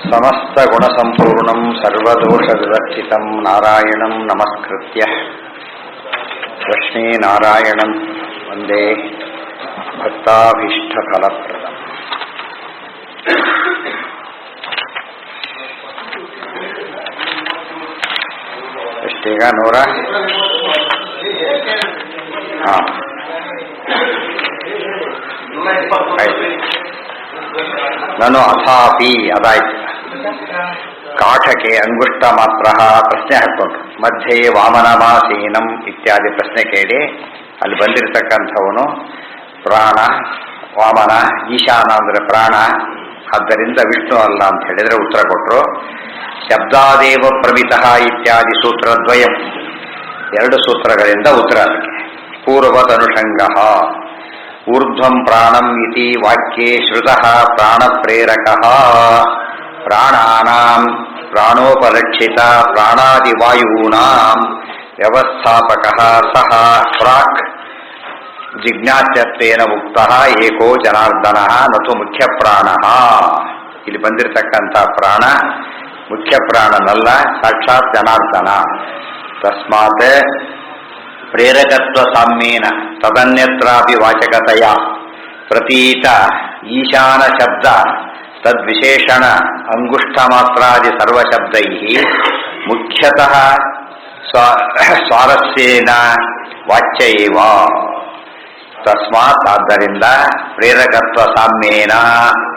ಸಮಸ್ತ ಗುಣಸಂಪೂರ್ಣಂ ಸರ್ವದೋಷವಿವರ್ಜಿತಂ ನಾರಾಯಣಂ ನಮಸ್ಕೃತ್ಯ ಲಕ್ಷ್ಮೀನಾರಾಯಣಂ ವಂದೇ ಭಕ್ತಾಭೀಷ್ಟಫಲಪ್ರದಂ. ಎಷ್ಟೀಗ 100? ಆಯ್ತು. ನಾನು ಅಥಾಪಿ ಅದಾಯ್ತು. ಕಾಠಕೆ ಅಂಗುಷ್ಟ ಮಾತ್ರ ಪ್ರಶ್ನೆ ಹಾಕ್ಕೊಂಡ್ರು. ಮಧ್ಯೆ ವಾಮನಮಾಸೀನಂ ಇತ್ಯಾದಿ ಪ್ರಶ್ನೆ ಕೇಳಿ ಅಲ್ಲಿ ಬಂದಿರತಕ್ಕಂಥವನು ಪ್ರಾಣ, ವಾಮನ, ಈಶಾನ ಅಂದರೆ ಪ್ರಾಣ, ಆದ್ದರಿಂದ ವಿಷ್ಣು ಅಲ್ಲ ಅಂತ ಹೇಳಿದರೆ ಉತ್ತರ ಕೊಟ್ಟರು. ಶಬ್ದಾದೇವ ಪ್ರಮಿತಃ ಇತ್ಯಾದಿ ಸೂತ್ರದ್ವಯಂ, 2 ಸೂತ್ರಗಳಿಂದ ಉತ್ತರ. ಅದಕ್ಕೆ ಪೂರ್ವದನುಷಂಗ ಊರ್ಧ್ವಂ ಪ್ರಾಣಂ ಇತಿ ವಾಕ್ಯೆ ಶ್ರುತಃ ಪ್ರಾಣಪ್ರೇರಕಃ ಪ್ರಾಣಾನಾಂ ಪ್ರಾಣೋಪಲಕ್ಷಿತ ಪ್ರಾಣಾದಿವಾಯೂನಾಂ ವ್ಯವಸ್ಥಾಪಕಃ ಸಹ ಪ್ರಾಕ್ ಜಿಜ್ಞಾಸ್ಯತ್ವೇನ ಮುಕ್ತಃ ಏಕೋ ಜನಾರ್ದನಃ ನತು ಮುಖ್ಯ ಪ್ರಾಣಃ. ಇಲ್ಲಿ ಬಂದಿರತಕ್ಕಂಥ ಪ್ರಾಣ ಮುಖ್ಯ ಪ್ರಾಣನಲ್ಲ, ಸಾಕ್ಷಾತ್ ಜನಾರ್ದನ. ತಸ್ಮಾತ್ ಪ್ರೇರಕತ್ವ ಸಾಮ್ಯೇನ ತದನ್ಯತ್ರಾಪಿ ವಾಚಕತೆಯ ಪ್ರತೀತ ಈಶಾನ ಶಬ್ದ ತದ್ವಿಶೇಷಣ ಅಂಗುಷ್ಠ ಮಾತ್ರಾದಿ ಸರ್ವಶಬ್ದೈಃ ಮುಖ್ಯತಃ ಸ್ವಾರಸ್ಯೇನ ವಾಚ್ಯ ಏವ. ತಸ್ಮಾತ್ ಆದ್ದರಿಂದ ಪ್ರೇರಕತ್ವ ಸಾಮ್ಯೇನ,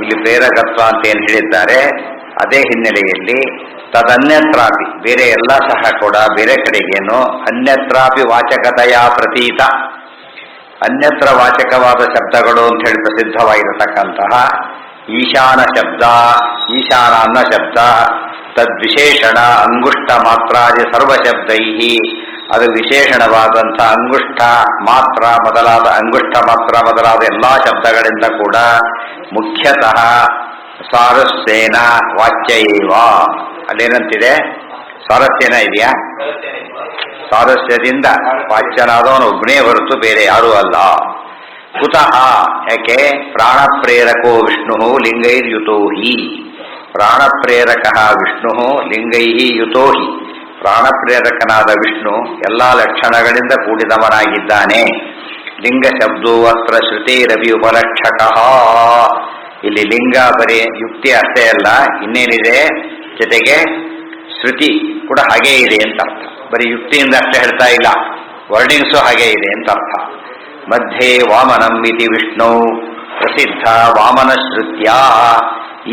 ಇಲ್ಲಿ ಪ್ರೇರಕತ್ವ ಅಂತ ಏನು ಹೇಳಿದ್ದಾರೆ ಅದೇ ಹಿನ್ನೆಲೆಯಲ್ಲಿ ತದನ್ಯತ್ರಾಪಿ ಬೇರೆ ಎಲ್ಲ ಸಹ ಕೂಡ ಬೇರೆ ಕಡೆಗೇನು ಅನ್ಯತ್ರಾಪಿ ವಾಚಕತೆಯ ಪ್ರತೀತ, ಅನ್ಯತ್ರ ವಾಚಕವಾದ ಶಬ್ದಗಳು ಅಂತ ಹೇಳಿ ಪ್ರಸಿದ್ಧವಾಗಿರತಕ್ಕಂತಹ ಈಶಾನ ಶಬ್ದ, ಈಶಾನ ಅನ್ನ ಶಬ್ದ ತದ್ವಿಶೇಷಣ ಅಂಗುಷ್ಠ ಮಾತ್ರಾದಿ ಸರ್ವಶಬ್ದೈ, ಅದು ವಿಶೇಷಣವಾದಂಥ ಅಂಗುಷ್ಠ ಮಾತ್ರ ಮೊದಲಾದ ಎಲ್ಲ ಶಬ್ದಗಳಿಂದ ಕೂಡ ಮುಖ್ಯತಃ ಸಾರಸ್ಯೇನ ವಾಚ್ಯ ಏವ. ಅಲ್ಲೇನಂತಿದೆ? ಸಾರಸ್ಯನ ಇದೆಯಾ? ಸಾರಸ್ಯದಿಂದ ವಾಚ್ಯನಾದವನು ಒಬ್ಬನೇ ಹೊರತು ಬೇರೆ ಯಾರೂ ಅಲ್ಲ. ಕುತಃ? ಯಾಕೆ? ಪ್ರಾಣಪ್ರೇರಕೋ ವಿಷ್ಣು ಲಿಂಗೈರ್ಯುತೋ ಹಿ. ಪ್ರಾಣಪ್ರೇರಕ ವಿಷ್ಣು ಲಿಂಗೈ ಯುತೋ ಹಿ. ಪ್ರಾಣಪ್ರೇರಕನಾದ ವಿಷ್ಣು ಎಲ್ಲ ಲಕ್ಷಣಗಳಿಂದ ಕೂಡಿದವನಾಗಿದ್ದಾನೆ. ಲಿಂಗ ಶಬ್ದೋ ಅತ್ರ ಶ್ರುತಿರವಿ ಉಪಲಕ್ಷಕ. ಇಲ್ಲಿ ಲಿಂಗ ಬರೀ ಯುಕ್ತಿ ಅಷ್ಟೇ ಅಲ್ಲ, ಇನ್ನೇನಿದೆ ಜೊತೆಗೆ ಶ್ರುತಿ ಕೂಡ ಹಾಗೇ ಇದೆ ಅಂತ ಅರ್ಥ. ಬರೀ ಯುಕ್ತಿಯಿಂದ ಅಷ್ಟೇ ಹೇಳ್ತಾ ಇಲ್ಲ, ವರ್ಣಿಂಗ್ಸು ಹಾಗೇ ಇದೆ ಅಂತ ಅರ್ಥ. ಮಧ್ಯೆ ವಾಮನಂ ಇತಿ ವಿಷ್ಣು ಪ್ರಸಿದ್ಧ ವಾಮನ ಶ್ರುತ್ಯ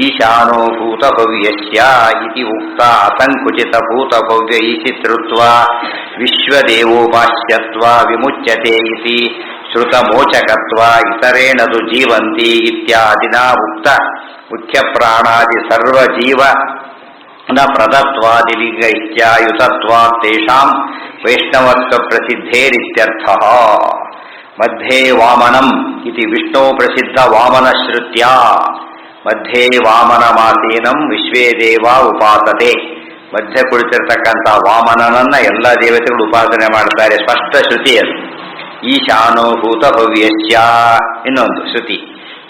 ಈಶಾನೋ ಭೂತಭವ್ಯಸ್ಯ ಇತಿ ಉಕ್ತ ಅಸಂಕುಚಿತ ಭೂತಭವ್ಯ ಈಶಿತೃತ್ವ ವಿಶ್ವದೇವೋಪಾಸ್ಯತ್ವ ವಿಮುಚ್ಯತೆ ಇತಿ ಶ್ರುತಮೋಚಕತ್ವ ಇತರೇಣದು ಜೀವಂತಿ ಇತ್ಯಾದಿನ ಉಕ್ತ ಮುಖ್ಯ ಪ್ರಾಣಾದಿ ಸರ್ವಜೀವ ನ ಪ್ರದತ್ವಾದಿಲಿಂಗ ಇತ್ಯಾಯುತತ್ವಾ ತೇಷಾಂ ವೈಷ್ಣವತ್ವ ಪ್ರಸಿದ್ಧೇರಿತ್ಯರ್ಥಃ. ಮಧ್ಯೆ ವಾಮನಂ ಇತಿ ವಿಷ್ಣು ಪ್ರಸಿದ್ಧ ವಾಮನ ಶ್ರುತ್ಯ ಮಧ್ಯೆ ವಾಮನಮಾಸೀನಂ ವಿಶ್ವೇ ದೇವ ಉಪಾಸತೆ. ಮಧ್ಯೆ ಕುಳಿತಿರ್ತಕ್ಕಂಥ ವಾಮನನನ್ನ ಎಲ್ಲ ದೇವತೆಗಳು ಉಪಾಸನೆ ಮಾಡ್ತಾರೆ, ಸ್ಪಷ್ಟ ಶ್ರುತಿ ಅದು. ಈಶಾನೋ ಭೂತಭವ್ಯಸ್ಯ ಇನ್ನೊಂದು ಶ್ರುತಿ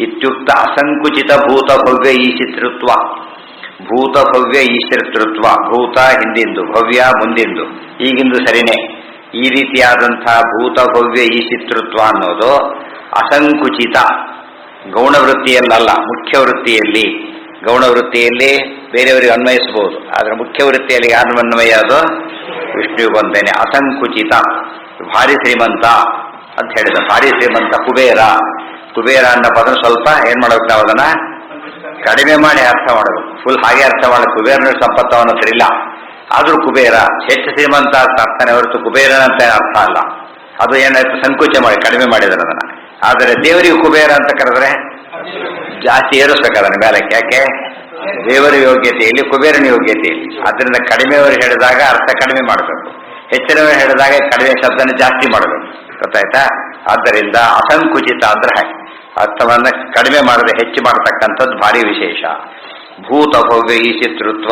ಇತ್ಯುಕ್ತ ಅಸಂಕುಚಿತ ಭೂತಭವ್ಯ ಈಶಿತೃತ್ವ. ಭೂತಭವ್ಯ ಈಶಿತೃತ್ವ, ಭೂತ ಹಿಂದಿಂದು, ಭವ್ಯ ಮುಂದಿಂದು, ಈಗಿಂದು ಸರಿನೇ. ಈ ರೀತಿಯಾದಂಥ ಭೂತಭವ್ಯ ಈಶಿತೃತ್ವ ಅನ್ನೋದು ಅಸಂಕುಚಿತ, ಗೌಣವೃತ್ತಿಯಲ್ಲ, ಮುಖ್ಯ ವೃತ್ತಿಯಲ್ಲಿ. ಗೌಣವೃತ್ತಿಯಲ್ಲಿ ಬೇರೆಯವರಿಗೆ ಅನ್ವಯಿಸಬಹುದು, ಆದರೆ ಮುಖ್ಯ ವೃತ್ತಿಯಲ್ಲಿ ಯಾರು ಅನ್ವಯ? ಅದು ವಿಷ್ಣುವು ಬಂದೇನೆ. ಅಸಂಕುಚಿತ, ಭಾರಿ ಶ್ರೀಮಂತ ಅಂತ ಹೇಳಿದ. ಭಾರಿ ಶ್ರೀಮಂತ ಕುಬೇರ. ಕುಬೇರ ಅನ್ನೋ ಪದ ಸ್ವಲ್ಪ ಏನ್ ಮಾಡಬೇಕು ನಾವು, ಅದನ್ನ ಕಡಿಮೆ ಮಾಡಿ ಅರ್ಥ ಮಾಡಬೇಕು. ಫುಲ್ ಹಾಗೆ ಅರ್ಥ ಮಾಡಬೇಕು. ಕುಬೇರನ ಸಂಪತ್ತವನ್ನ ಸರಿಲ್ಲ, ಆದ್ರೂ ಕುಬೇರ ಹೆಚ್ಚು ಶ್ರೀಮಂತ ಅಂತ ಅರ್ಥನೇ ಹೊರತು ಕುಬೇರನ ಅಂತ ಅರ್ಥ ಅಲ್ಲ. ಅದು ಏನಾಯ್ತು, ಸಂಕೋಚ ಮಾಡಿ ಕಡಿಮೆ ಮಾಡಿದ್ರೆ ಅದನ್ನ. ಆದರೆ ದೇವರಿಗೆ ಕುಬೇರ ಅಂತ ಕರೆದ್ರೆ ಜಾಸ್ತಿ ಏರಿಸ್ಬೇಕು ಅದನ್ನ ಮೇಲಕ್ಕೆ. ಯಾಕೆ? ದೇವರ ಯೋಗ್ಯತೆಯಲ್ಲಿ, ಕುಬೇರನ ಯೋಗ್ಯತೆಯಲ್ಲಿ. ಅದರಿಂದ ಕಡಿಮೆಯವರು ಹೇಳಿದಾಗ ಅರ್ಥ ಕಡಿಮೆ ಮಾಡಬೇಕು, ಹೆಚ್ಚಿನವರು ಹೇಳಿದಾಗ ಕಡಿಮೆ ಶಬ್ದನ ಜಾಸ್ತಿ ಮಾಡಬೇಕು. ಗೊತ್ತಾಯ್ತಾ? ಆದ್ದರಿಂದ ಅಸಂಕುಚಿತ ಅಂದ್ರೆ ಹಾಗೆ ಅರ್ಥವನ್ನ ಕಡಿಮೆ ಮಾಡದೆ ಹೆಚ್ಚು ಮಾಡತಕ್ಕಂಥದ್ದು ಭಾರಿ ವಿಶೇಷ. ಭೂತ ಭವ್ಯ ಈಶಿತೃತ್ವ,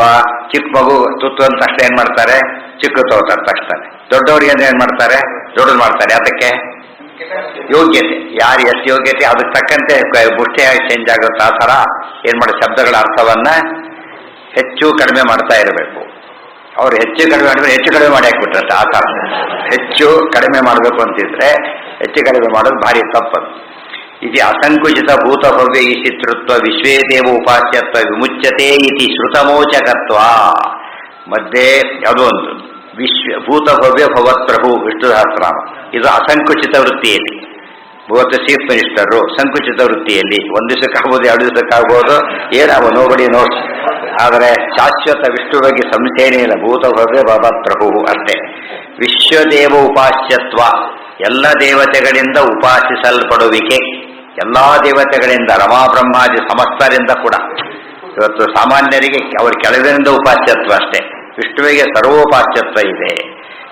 ಚಿಕ್ಕ ಮಗು ತುತ್ತು ಅಂತ ತಕ್ಷಣ ಏನ್ ಮಾಡ್ತಾರೆ? ಚಿಕ್ಕ ತಗೋತಾರೆ ತಕ್ಷಣ. ದೊಡ್ಡವರಿಗೆ ಅಂದ್ರೆ ಏನ್ ಮಾಡ್ತಾರೆ? ದೊಡ್ಡದು ಮಾಡ್ತಾರೆ. ಅದಕ್ಕೆ ಯೋಗ್ಯತೆ, ಯಾರು ಎಷ್ಟು ಯೋಗ್ಯತೆ ಅದಕ್ಕೆ ತಕ್ಕಂತೆ ಮುಷ್ಟಿಯಾಗಿ ಚೇಂಜ್ ಆಗುತ್ತೆ. ಆ ಥರ ಏನು ಮಾಡಿ ಶಬ್ದಗಳ ಅರ್ಥವನ್ನ ಹೆಚ್ಚು ಕಡಿಮೆ ಮಾಡ್ತಾ ಇರಬೇಕು. ಅವ್ರು ಹೆಚ್ಚು ಕಡಿಮೆ ಮಾಡಿದ್ರೆ ಹೆಚ್ಚು ಕಡಿಮೆ ಮಾಡಿ ಹಾಕ್ಬಿಟ್ರಷ್ಟ. ಆ ಥರ ಹೆಚ್ಚು ಕಡಿಮೆ ಮಾಡಬೇಕು ಅಂತಿದ್ರೆ ಹೆಚ್ಚು ಕಡಿಮೆ ಮಾಡೋದು ಭಾರಿ ತಪ್ಪದು. ಇದು ಅಸಂಕುಚಿತ ಭೂತಭವ್ಯ ಈಶಿತೃತ್ವ ವಿಶ್ವೇದೇವ ಉಪಾಸ್ಯತ್ವ ವಿಮುಚ್ಯತೆ ಇತಿ ಶ್ರುತಮೋಚಕತ್ವ. ಮಧ್ಯೆ ಅದೊಂದು ಭೂತಭವ್ಯ ಭವತ್ಪ್ರಭು ವಿಷ್ಣು ಸಹಸ್ರನಾಮ. ಇದು ಅಸಂಕುಚಿತ ವೃತ್ತಿಯಲ್ಲಿ. ಭೂತ ಚೀಫ್ ಮಿನಿಸ್ಟರು ಸಂಕುಚಿತ ವೃತ್ತಿಯಲ್ಲಿ ಒಂದು ದಿವಸಕ್ಕಾಗ್ಬೋದು, 2 ದಿವಸಕ್ಕಾಗ್ಬೋದು, ಏನಾವ ನೋಬಡಿ ನೋಡ್ಸ್. ಆದರೆ ಶಾಶ್ವತ ವಿಷ್ಣು ಬಗ್ಗೆ ಸಂಶಯನೇ ಇಲ್ಲ. ಭೂತಭವ್ಯ ಭವತ್ಪ್ರಭು ಅಷ್ಟೇ. ವಿಶ್ವದೇವ ಉಪಾಸ್ಯತ್ವ, ಎಲ್ಲ ದೇವತೆಗಳಿಂದ ಉಪಾಸಿಸಲ್ಪಡುವಿಕೆ. ಎಲ್ಲ ದೇವತೆಗಳಿಂದ, ರಮಾ ಬ್ರಹ್ಮಾದಿ ಸಮಸ್ತರಿಂದ ಕೂಡ. ಇವತ್ತು ಸಾಮಾನ್ಯರಿಗೆ ಅವ್ರ ಕೆಳಗಿನಿಂದ ಉಪಾಸ್ಯತ್ವ ಅಷ್ಟೇ, ವಿಷ್ಣುವಿಗೆ ಸರ್ವೋಪಾಸ್ಯತ್ವ ಇದೆ.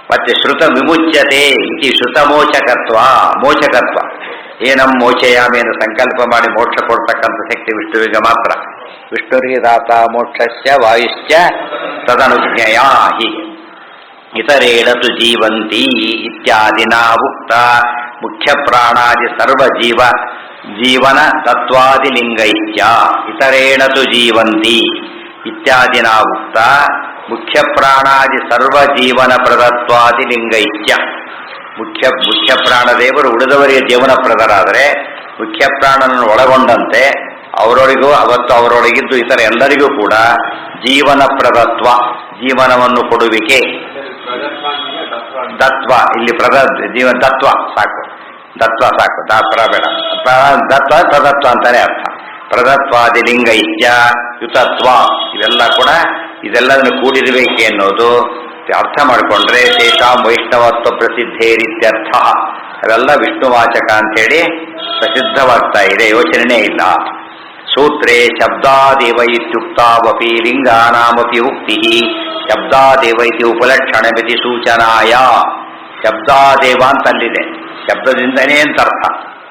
ಮತ್ತೆ ಶ್ರುತ ವಿಮುಚ್ಯತೆ ಇತಿ ಶ್ರುತ ಮೋಚಕತ್ವ. ಮೋಚಕತ್ವ ಏನಂ ಮೋಚಯಾಮೇನು ಸಂಕಲ್ಪ ಮಾಡಿ ಮೋಕ್ಷ ಕೊಡ್ತಕ್ಕಂಥ ಶಕ್ತಿ ವಿಷ್ಣುವಿಗೆ ಮಾತ್ರ. ವಿಷ್ಣುರಿಗೆ ದಾತ ಮೋಕ್ಷಸ್ಯ ವಾಯುಶ್ಚ ತದನುಜ್ಞೆಯ. ಹೀಗೆ ಇತರೇಣತು ಜೀವಂತಿ ಇತ್ಯಾದಿನ ಉಕ್ತ ಮುಖ್ಯ ಪ್ರಾಣಾದಿ ಸರ್ವ ಜೀವನ ತತ್ವಾದಿಲಿಂಗೈತ್ಯ. ಇತರೇಣತು ಜೀವಂತಿ ಇತ್ಯಾದಿನ ಉಕ್ತ ಮುಖ್ಯ ಪ್ರಾಣಾದಿ ಸರ್ವ ಜೀವನ ಪ್ರದತ್ವಾದಿಲಿಂಗೈತ್ಯ. ಮುಖ್ಯ ಪ್ರಾಣದೇವರು ಉಳಿದವರಿಗೆ ಜೀವನ ಪ್ರದರಾದರೆ ಮುಖ್ಯ ಪ್ರಾಣನನ್ನು ಒಳಗೊಂಡಂತೆ ಅವರೊಳಗೂ ಅವತ್ತು ಅವರೊಳಗಿದ್ದು ಇತರ ಎಲ್ಲರಿಗೂ ಕೂಡ ಜೀವನ ಪ್ರದತ್ವ, ಜೀವನವನ್ನು ಕೊಡುವಿಕೆ. ದತ್ವ ಇಲ್ಲಿ ಜೀವನ ದತ್ವ ಸಾಕು, ದತ್ವ ಸಾಕು, ದಾತ್ರ ಬೇಡ. ದತ್ವ ಪ್ರದತ್ವ ಅಂತಾನೆ ಅರ್ಥ. ಪ್ರದತ್ವಾದಿ ಲಿಂಗೈತ್ಯ ಯುತತ್ವ ಇವೆಲ್ಲ ಕೂಡ ಇದೆಲ್ಲದನ್ನು ಕೂಡಿರಬೇಕು ಅನ್ನೋದು ಅರ್ಥ ಮಾಡಿಕೊಂಡ್ರೆ ತೇಷಾಂ ವೈಷ್ಣವತ್ವ ಪ್ರಸಿದ್ಧೇರಿತ್ಯರ್ಥ. ಅವೆಲ್ಲ ವಿಷ್ಣುವಾಚಕ ಅಂತೇಳಿ ಪ್ರಸಿದ್ಧವಾಗ್ತಾ ಇದೆ, ಯೋಚನೆ ಇಲ್ಲ. ಸೂತ್ರೇ ಶಬ್ದಾದೇವ ಇತ್ಯುಕ್ತಾವಪಿ ಲಿಂಗಾನಾಮಪಿ ಉಕ್ತಿ ಶಬ್ದಾದೇವ ಇತಿ ಉಪಲಕ್ಷಣಮಿತಿ ಸೂಚನಾಯ. ಶಬ್ದಾದೇವ ಅಂತ ಅಲ್ಲಿದೆ, ಶಬ್ದದಿಂದನೇ ಅಂತ ಅರ್ಥ.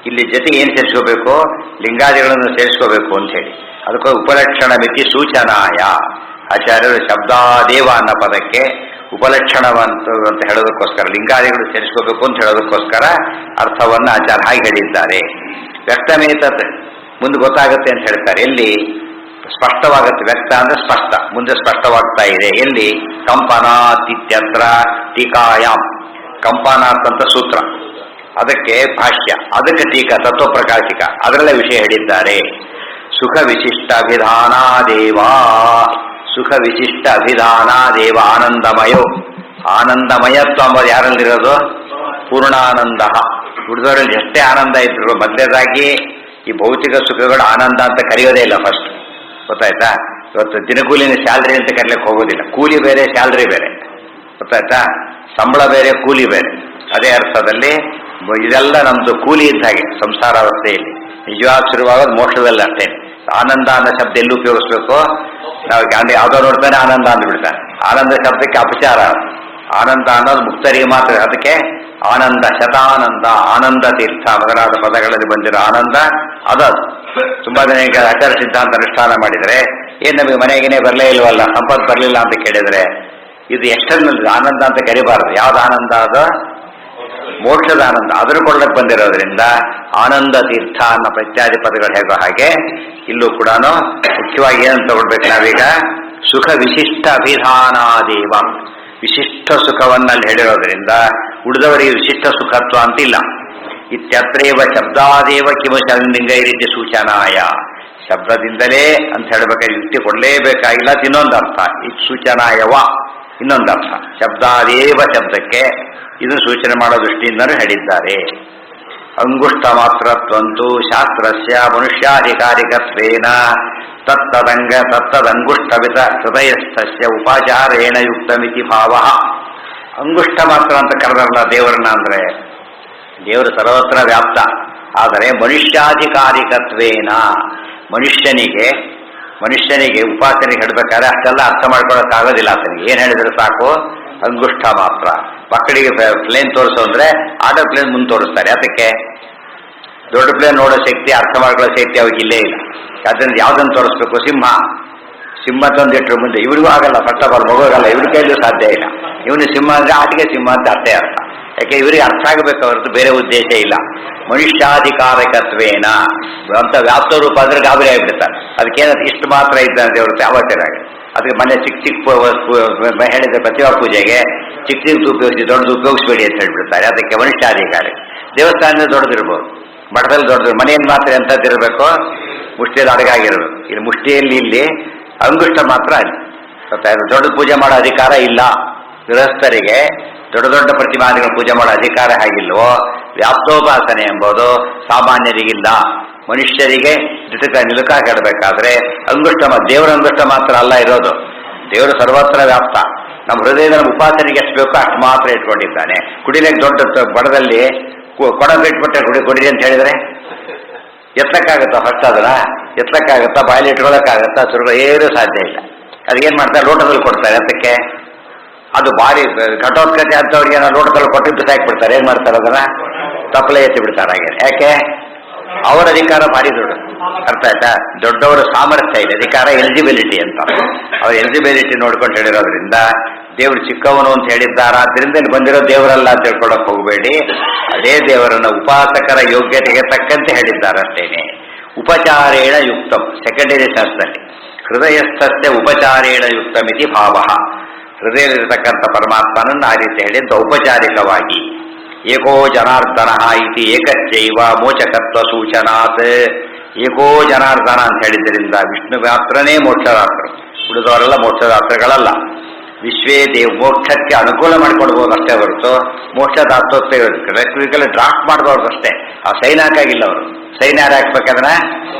ಇಲ್ಲಿ ಜೊತೆ ಏನು ಸೇರಿಸ್ಕೋಬೇಕು, ಲಿಂಗಾದಿಗಳನ್ನು ಸೇರಿಸ್ಕೋಬೇಕು ಅಂತ ಹೇಳಿ ಅದಕ್ಕೆ ಉಪಲಕ್ಷಣಮಿತಿ ಸೂಚನಾಯ. ಆಚಾರ್ಯರು ಶಬ್ದಾದೇವ ಅನ್ನೋ ಪದಕ್ಕೆ ಉಪಲಕ್ಷಣವಂತ ಅಂತ ಹೇಳೋದಕ್ಕೋಸ್ಕರ, ಲಿಂಗಾದಿಗಳು ಸೇರಿಸ್ಕೋಬೇಕು ಅಂತ ಹೇಳೋದಕ್ಕೋಸ್ಕರ ಅರ್ಥವನ್ನು ಆಚಾರ್ಯ ಹಾಗೆ ಹೇಳಿದ್ದಾರೆ. ವ್ಯಕ್ತಮೇತತ್ ಮುಂದೆ ಗೊತ್ತಾಗುತ್ತೆ ಅಂತ ಹೇಳ್ತಾರೆ. ಎಲ್ಲಿ ಸ್ಪಷ್ಟವಾಗುತ್ತೆ, ವ್ಯಕ್ತ ಅಂದ್ರೆ ಸ್ಪಷ್ಟ, ಮುಂದೆ ಸ್ಪಷ್ಟವಾಗ್ತಾ ಇದೆ. ಎಲ್ಲಿ ಕಂಪನಾತ್ ಇತ್ಯತ್ರ ಟೀಕಾಯಾಮ್. ಕಂಪನಾತ್ ಅಂತ ಸೂತ್ರ, ಅದಕ್ಕೆ ಭಾಷ್ಯ, ಅದಕ್ಕೆ ಟೀಕಾ ತತ್ವಪ್ರಕಾಶಿಕ, ಅದರಲ್ಲೇ ವಿಷಯ ಹೇಳಿದ್ದಾರೆ. ಸುಖ ವಿಶಿಷ್ಟ ಅಭಿಧಾನಾದೇವ. ಸುಖ ವಿಶಿಷ್ಟ ಅಭಿಧಾನಾದೇವ ಆನಂದಮಯೋ. ಆನಂದಮಯತ್ವ ಅಂಬೋದು ಯಾರಲ್ಲಿರೋದು? ಪೂರ್ಣಾನಂದ. ಹುಡುಗರಲ್ಲಿ ಎಷ್ಟೇ ಆನಂದ ಇದ್ರು ಮೊದಲೇದಾಗಿ ಈ ಭೌತಿಕ ಸುಖಗಳು ಆನಂದ ಅಂತ ಕರೆಯೋದೇ ಇಲ್ಲ. ಫಸ್ಟ್ ಗೊತ್ತಾಯ್ತಾ? ಇವತ್ತು ದಿನಗೂಲಿನ ಸ್ಯಾಲ್ರಿ ಅಂತ ಕರೀಲಿಕ್ಕೆ ಹೋಗೋದಿಲ್ಲ. ಕೂಲಿ ಬೇರೆ, ಸ್ಯಾಲ್ರಿ ಬೇರೆ. ಗೊತ್ತಾಯ್ತಾ? ಸಂಬಳ ಬೇರೆ, ಕೂಲಿ ಬೇರೆ. ಅದೇ ಅರ್ಥದಲ್ಲಿ ಇದೆಲ್ಲ ನಮ್ದು ಕೂಲಿ ಇದ್ದ ಹಾಗೆ ಸಂಸಾರ ಅವಸ್ಥೆಯಲ್ಲಿ. ನಿಜವಾದ ಶುರುವಾಗೋದು ಮೋಕ್ಷದಲ್ಲಿ ಅಷ್ಟೇ. ಆನಂದ ಅನ್ನೋ ಶಬ್ದ ಎಲ್ಲಿ ಉಪಯೋಗಿಸ್ಬೇಕು? ನಾವು ಯಾವುದೋ ನೋಡ್ತಾನೆ ಆನಂದ ಅಂದ್ಬಿಡ್ತಾನೆ. ಆನಂದ ಶಬ್ದಕ್ಕೆ ಅಪಚಾರ. ಆನಂದ ಅನ್ನೋದು ಮುಕ್ತರಿಗೆ ಮಾತ್ರ. ಅದಕ್ಕೆ ಆನಂದ, ಶತಾನಂದ, ಆನಂದ ತೀರ್ಥ ಮೊದಲಾದ ಪದಗಳಲ್ಲಿ ಬಂದಿರೋ ಆನಂದ ಅದದು. ತುಂಬಾ ಜನ ಈಗ ಆಚಾರ ಸಿದ್ಧಾಂತ ಅನುಷ್ಠಾನ ಮಾಡಿದರೆ ಏನ್ ನಮಗೆ ಮನೆಗೇನೆ ಬರಲೇ ಇಲ್ವಲ್ಲ, ಸಂಪತ್ತು ಬರಲಿಲ್ಲ ಅಂತ ಕೇಳಿದ್ರೆ ಇದು ಎಕ್ಸ್ಟರ್ನಲ್ ಆನಂದ ಅಂತ ಕರಿಬಾರದು. ಯಾವ್ದು ಆನಂದ? ಅದು ಮೋಕ್ಷದ ಆನಂದ. ಅದನ್ನು ಕೊಡ್ಲಕ್ಕೆ ಬಂದಿರೋದ್ರಿಂದ ಆನಂದ ತೀರ್ಥ ಅನ್ನೋ ಪ್ರತ್ಯಾದಿ ಪದಗಳು ಹೇಗೋ ಹಾಗೆ ಇಲ್ಲೂ ಕೂಡ ಮುಖ್ಯವಾಗಿ ಏನಂತ ತಗೊಳ್ಬೇಕು ನಾವೀಗ? ಸುಖ ವಿಶಿಷ್ಟ ಅಭಿಧಾನಾದೇವ. ವಿಶಿಷ್ಟ ಸುಖವನ್ನಲ್ಲಿ ಹೇಳಿರೋದ್ರಿಂದ ಉಳಿದವರಿಗೆ ವಿಶಿಷ್ಟ ಸುಖತ್ವ ಅಂತಿಲ್ಲ. ಇತ್ಯತ್ರೇವ ಶಬ್ದಾದೇವ ಕಿಮ ಲಿಂಗ ಈ ರೀತಿ ಸೂಚನಾಯ. ಶಬ್ದದಿಂದಲೇ ಅಂತ ಹೇಳಬೇಕಾದ್ರೆ ಯುಕ್ತಿ ಕೊಡಲೇಬೇಕಾಗಿಲ್ಲ. ಇನ್ನೊಂದು ಅರ್ಥ ಸೂಚನಾಯವ, ಇನ್ನೊಂದು ಅರ್ಥ ಶಬ್ದಾದೇವ ಶಬ್ದಕ್ಕೆ ಇದು ಸೂಚನೆ ಮಾಡೋ ದೃಷ್ಟಿಯಿಂದಲೂ ಹೇಳಿದ್ದಾರೆ. ಅಂಗುಷ್ಟ ಮಾತ್ರತ್ವಂತು ಶಾಸ್ತ್ರಸ್ಯ ಮನುಷ್ಯಾಧಿಕಾರಿಕತ್ವೇನ ತತ್ತದಂಗುಷ್ಟವಿತ ಹೃದಯಸ್ಥಸ್ಯ ಉಪಚಾರೇಣ ಯುಕ್ತಮಿತಿ ಭಾವ. ಅಂಗುಷ್ಟ ಮಾತ್ರ ಅಂತ ಕರೆದಲ್ಲ ದೇವರನ್ನ. ಅಂದ್ರೆ ದೇವರು ಸರ್ವತ್ರ ವ್ಯಾಪ್ತ. ಆದರೆ ಮನುಷ್ಯಾಧಿಕಾರಿಕತ್ವೇನ ಮನುಷ್ಯನಿಗೆ ಉಪಾಸನೆಗೆ ಹೇಳಬೇಕಾದ್ರೆ ಅಷ್ಟೆಲ್ಲ ಅರ್ಥ ಮಾಡ್ಕೊಳ್ಳೋಕ್ಕಾಗೋದಿಲ್ಲ. ಆತನಿಗೆ ಏನು ಹೇಳಿದ್ರೆ ಸಾಕು, ಅಂಗುಷ್ಟ ಮಾತ್ರ. ಮಕ್ಕಳಿಗೆ ಪ್ಲೇನ್ ತೋರಿಸೋ ಅಂದ್ರೆ ಆಟೋ ಪ್ಲೇನ್ ಮುಂದೆ ತೋರಿಸ್ತಾರೆ. ಅದಕ್ಕೆ ದೊಡ್ಡ ಪ್ಲೇನ್ ನೋಡೋ ಶಕ್ತಿ, ಅರ್ಥ ಮಾಡ್ಕೊಳ್ಳೋ ಶಕ್ತಿ ಅವ್ರಿಗೆ ಇಲ್ಲೇ ಇಲ್ಲ. ಅದರಿಂದ ಯಾವ್ದನ್ನು ತೋರಿಸ್ಬೇಕು? ಸಿಂಹ ತಂದಿಟ್ರು ಮುಂದೆ ಇವ್ರಿಗೂ ಆಗಲ್ಲ. ಫಸ್ಟ್ ಆಫ್ ಆಲ್ ಮಗೋಗಲ್ಲ, ಇವ್ರ ಕೈಲೂ ಸಾಧ್ಯ ಇಲ್ಲ. ಇವನು ಸಿಂಹ ಅಂದ್ರೆ ಆಟಿಗೆ ಸಿಂಹ ಅಂತ ಅಷ್ಟೇ ಅರ್ಥ. ಯಾಕೆ ಇವರಿಗೆ ಅರ್ಥ ಆಗಬೇಕು ಹೊರತು ಬೇರೆ ಉದ್ದೇಶ ಇಲ್ಲ. ಮನುಷ್ಯಾಧಿಕಾರಕತ್ವೇನ ಅಂತ ವ್ಯಾಪ್ತ ರೂಪ ಅಂದ್ರೆ ಗಾಬರಿ ಆಗಿಬಿಡ್ತಾರೆ. ಅದಕ್ಕೇನಂತ ಇಷ್ಟು ಮಾತ್ರ ಇದ್ದಂತೆ ಹೊರತು ಯಾವತ್ತೇನಾಗ. ಅದಕ್ಕೆ ಮನೆ ಚಿಕ್ಕ ಚಿಕ್ಕ ಹೇಳಿದ್ರೆ ಪ್ರತಿಭಾ ಪೂಜೆಗೆ ಚಿಕ್ಕ ಚಿಕ್ಕದು ಉಪಯೋಗಿಸಿ ದೊಡ್ಡದು ಉಪಯೋಗಿಸ್ಬೇಡಿ ಅಂತ ಹೇಳ್ಬಿಡ್ತಾರೆ. ಅದಕ್ಕೆ ಮನುಷ್ಯಾಧಿಕಾರಿ. ದೇವಸ್ಥಾನದಲ್ಲಿ ದೊಡ್ಡದಿರ್ಬೋದು, ಮಠದಲ್ಲಿ ದೊಡ್ಡದು, ಮನೆಯಲ್ಲಿ ಮಾತ್ರ ಎಂಥದ್ದಿರಬೇಕು, ಮುಷ್ಟಿಯಲ್ಲಿ ಅಡಗಾಗಿರ್ಬೇಕು. ಇಲ್ಲಿ ಮುಷ್ಟಿಯಲ್ಲಿ ಇಲ್ಲಿ ಅಂಗುಷ್ಟ ಮಾತ್ರ ಅಲ್ಲಿ ಗೊತ್ತಾಯ್ತು. ದೊಡ್ಡ ಪೂಜೆ ಮಾಡೋ ಅಧಿಕಾರ ಇಲ್ಲ ಗೃಹಸ್ಥರಿಗೆ. ದೊಡ್ಡ ದೊಡ್ಡ ಪ್ರತಿಮಾದಿಗಳ ಪೂಜೆ ಮಾಡೋ ಅಧಿಕಾರ ಹಾಗಿಲ್ವೋ, ವ್ಯಾಪ್ತೋಪಾಸನೆ ಎಂಬುದು ಸಾಮಾನ್ಯರಿಗಿಲ್ಲ. ಮನುಷ್ಯರಿಗೆ ನಿಲುಕ ಕೆಡಬೇಕಾದ್ರೆ ಅಂಗುಷ್ಟ, ದೇವರ ಅಂಗುಷ್ಟ ಮಾತ್ರ ಅಲ್ಲ ಇರೋದು, ದೇವರು ಸರ್ವತ್ರ ವ್ಯಾಪ್ತ. ನಮ್ಮ ಹೃದಯದ ಉಪಾಸನೆಗೆ ಎಷ್ಟು ಬೇಕೋ ಅಷ್ಟು ಮಾತ್ರ ಇಟ್ಕೊಂಡಿದ್ದಾನೆ. ಕುಡಿಲಿಕ್ಕೆ ದೊಡ್ಡ ಬಡದಲ್ಲಿ ಕೊಡ ಬಿಟ್ಬಿಟ್ರೆ ಕುಡಿರಿ ಅಂತ ಹೇಳಿದ್ರೆ ಎತ್ತಕ್ಕಾಗುತ್ತಾ? ಫಸ್ಟ್ ಅದನ್ನ ಎತ್ತಕ್ಕಾಗುತ್ತಾ? ಬಾಯಲ್ಲಿ ಇಟ್ಕೊಳ್ಳೋಕ್ಕಾಗತ್ತಾ? ಏನೂ ಸಾಧ್ಯ ಇಲ್ಲ. ಅದಕ್ಕೇನು ಮಾಡ್ತಾರೆ, ಲೋಟದಲ್ಲಿ ಕೊಡ್ತಾರೆ. ಅದಕ್ಕೆ ಅದು ಭಾರಿ ಘಟೋತ್ಕತೆ ಅಂತವ್ರಿಗೆ ಲೋಟದಲ್ಲಿ ಕೊಟ್ಟು ಬಿಸಾಕ್ಬಿಡ್ತಾರೆ. ಏನು ಮಾಡ್ತಾರೆ, ಅದನ್ನ ತಪ್ಪಲೆ ಎತ್ತಿ ಬಿಡ್ತಾರೆ. ಹಾಗೆ ಯಾಕೆ? ಅವರ ಅಧಿಕಾರ ಭಾರಿ ದೊಡ್ಡ. ಅರ್ಥ ಆಯ್ತಾ? ದೊಡ್ಡವರ ಸಾಮರ್ಥ್ಯ ಇದೆ, ಅಧಿಕಾರ ಎಲಿಜಿಬಿಲಿಟಿ ಅಂತ. ಅವ್ರ ಎಲಿಜಿಬಿಲಿಟಿ ನೋಡ್ಕೊಂಡು ಹೇಳಿರೋದ್ರಿಂದ ದೇವರು ಚಿಕ್ಕವನು ಅಂತ ಹೇಳಿದ್ದಾರೆ. ಆದ್ರಿಂದ ಇಲ್ಲಿ ಬಂದಿರೋ ದೇವರಲ್ಲ ಅಂತ ತಿಳ್ಕೊಳ್ಳೋಕೆ ಹೋಗಬೇಡಿ. ಅದೇ ದೇವರನ್ನ ಉಪಾಸಕರ ಯೋಗ್ಯತೆಗೆ ತಕ್ಕಂತೆ ಹೇಳಿದ್ದಾರೆ ಅಷ್ಟೇನೆ. ಉಪಚಾರೇಣ ಯುಕ್ತಂ, ಸೆಕೆಂಡರಿ ಶಾಸ್ತ್ರದಲ್ಲಿ ಹೃದಯಸ್ಥಸ್ಯ ಉಪಚಾರೇಣ ಯುಕ್ತಮಿತಿ ಭಾವ. ಹೃದಯದಲ್ಲಿರತಕ್ಕಂಥ ಪರಮಾತ್ಮನನ್ನು ಆ ರೀತಿ ಹೇಳಿದ್ದು ಔಪಚಾರಿಕವಾಗಿ. ಏಕೋ ಜನಾರ್ದನ ಇತಿ ಏಕಚ್ಚೈವ ಮೋಚಕತ್ವ ಸೂಚನಾತ್. ಏಕೋ ಜನಾರ್ದನ ಅಂತ ಹೇಳಿದ್ರಿಂದ ವಿಷ್ಣು ಮಾತ್ರನೇ ಮೋಕ್ಷದಾತರು, ಉಳಿದವರೆಲ್ಲ ಮೋಕ್ಷದಾತೃಗಳಲ್ಲ. ವಿಶ್ವೇ ದೇವ್ ಮೋಕ್ಷಕ್ಕೆ ಅನುಕೂಲ ಮಾಡಿಕೊಡ್ಬೋದು ಅಷ್ಟೇ ಹೊರತು ಮೋಕ್ಷದಾತೃತ್ವ ರೆಕ್ವಿಕಲ್ಲಿ ಡ್ರಾಫ್ಟ್ ಮಾಡ್ಬಾರ್ದು ಅಷ್ಟೇ. ಆ ಸೈನ್ ಹಾಕಾಗಿಲ್ಲ ಅವರು. ಸೈನ್ ಯಾರು ಹಾಕ್ಬೇಕಂದ್ರೆ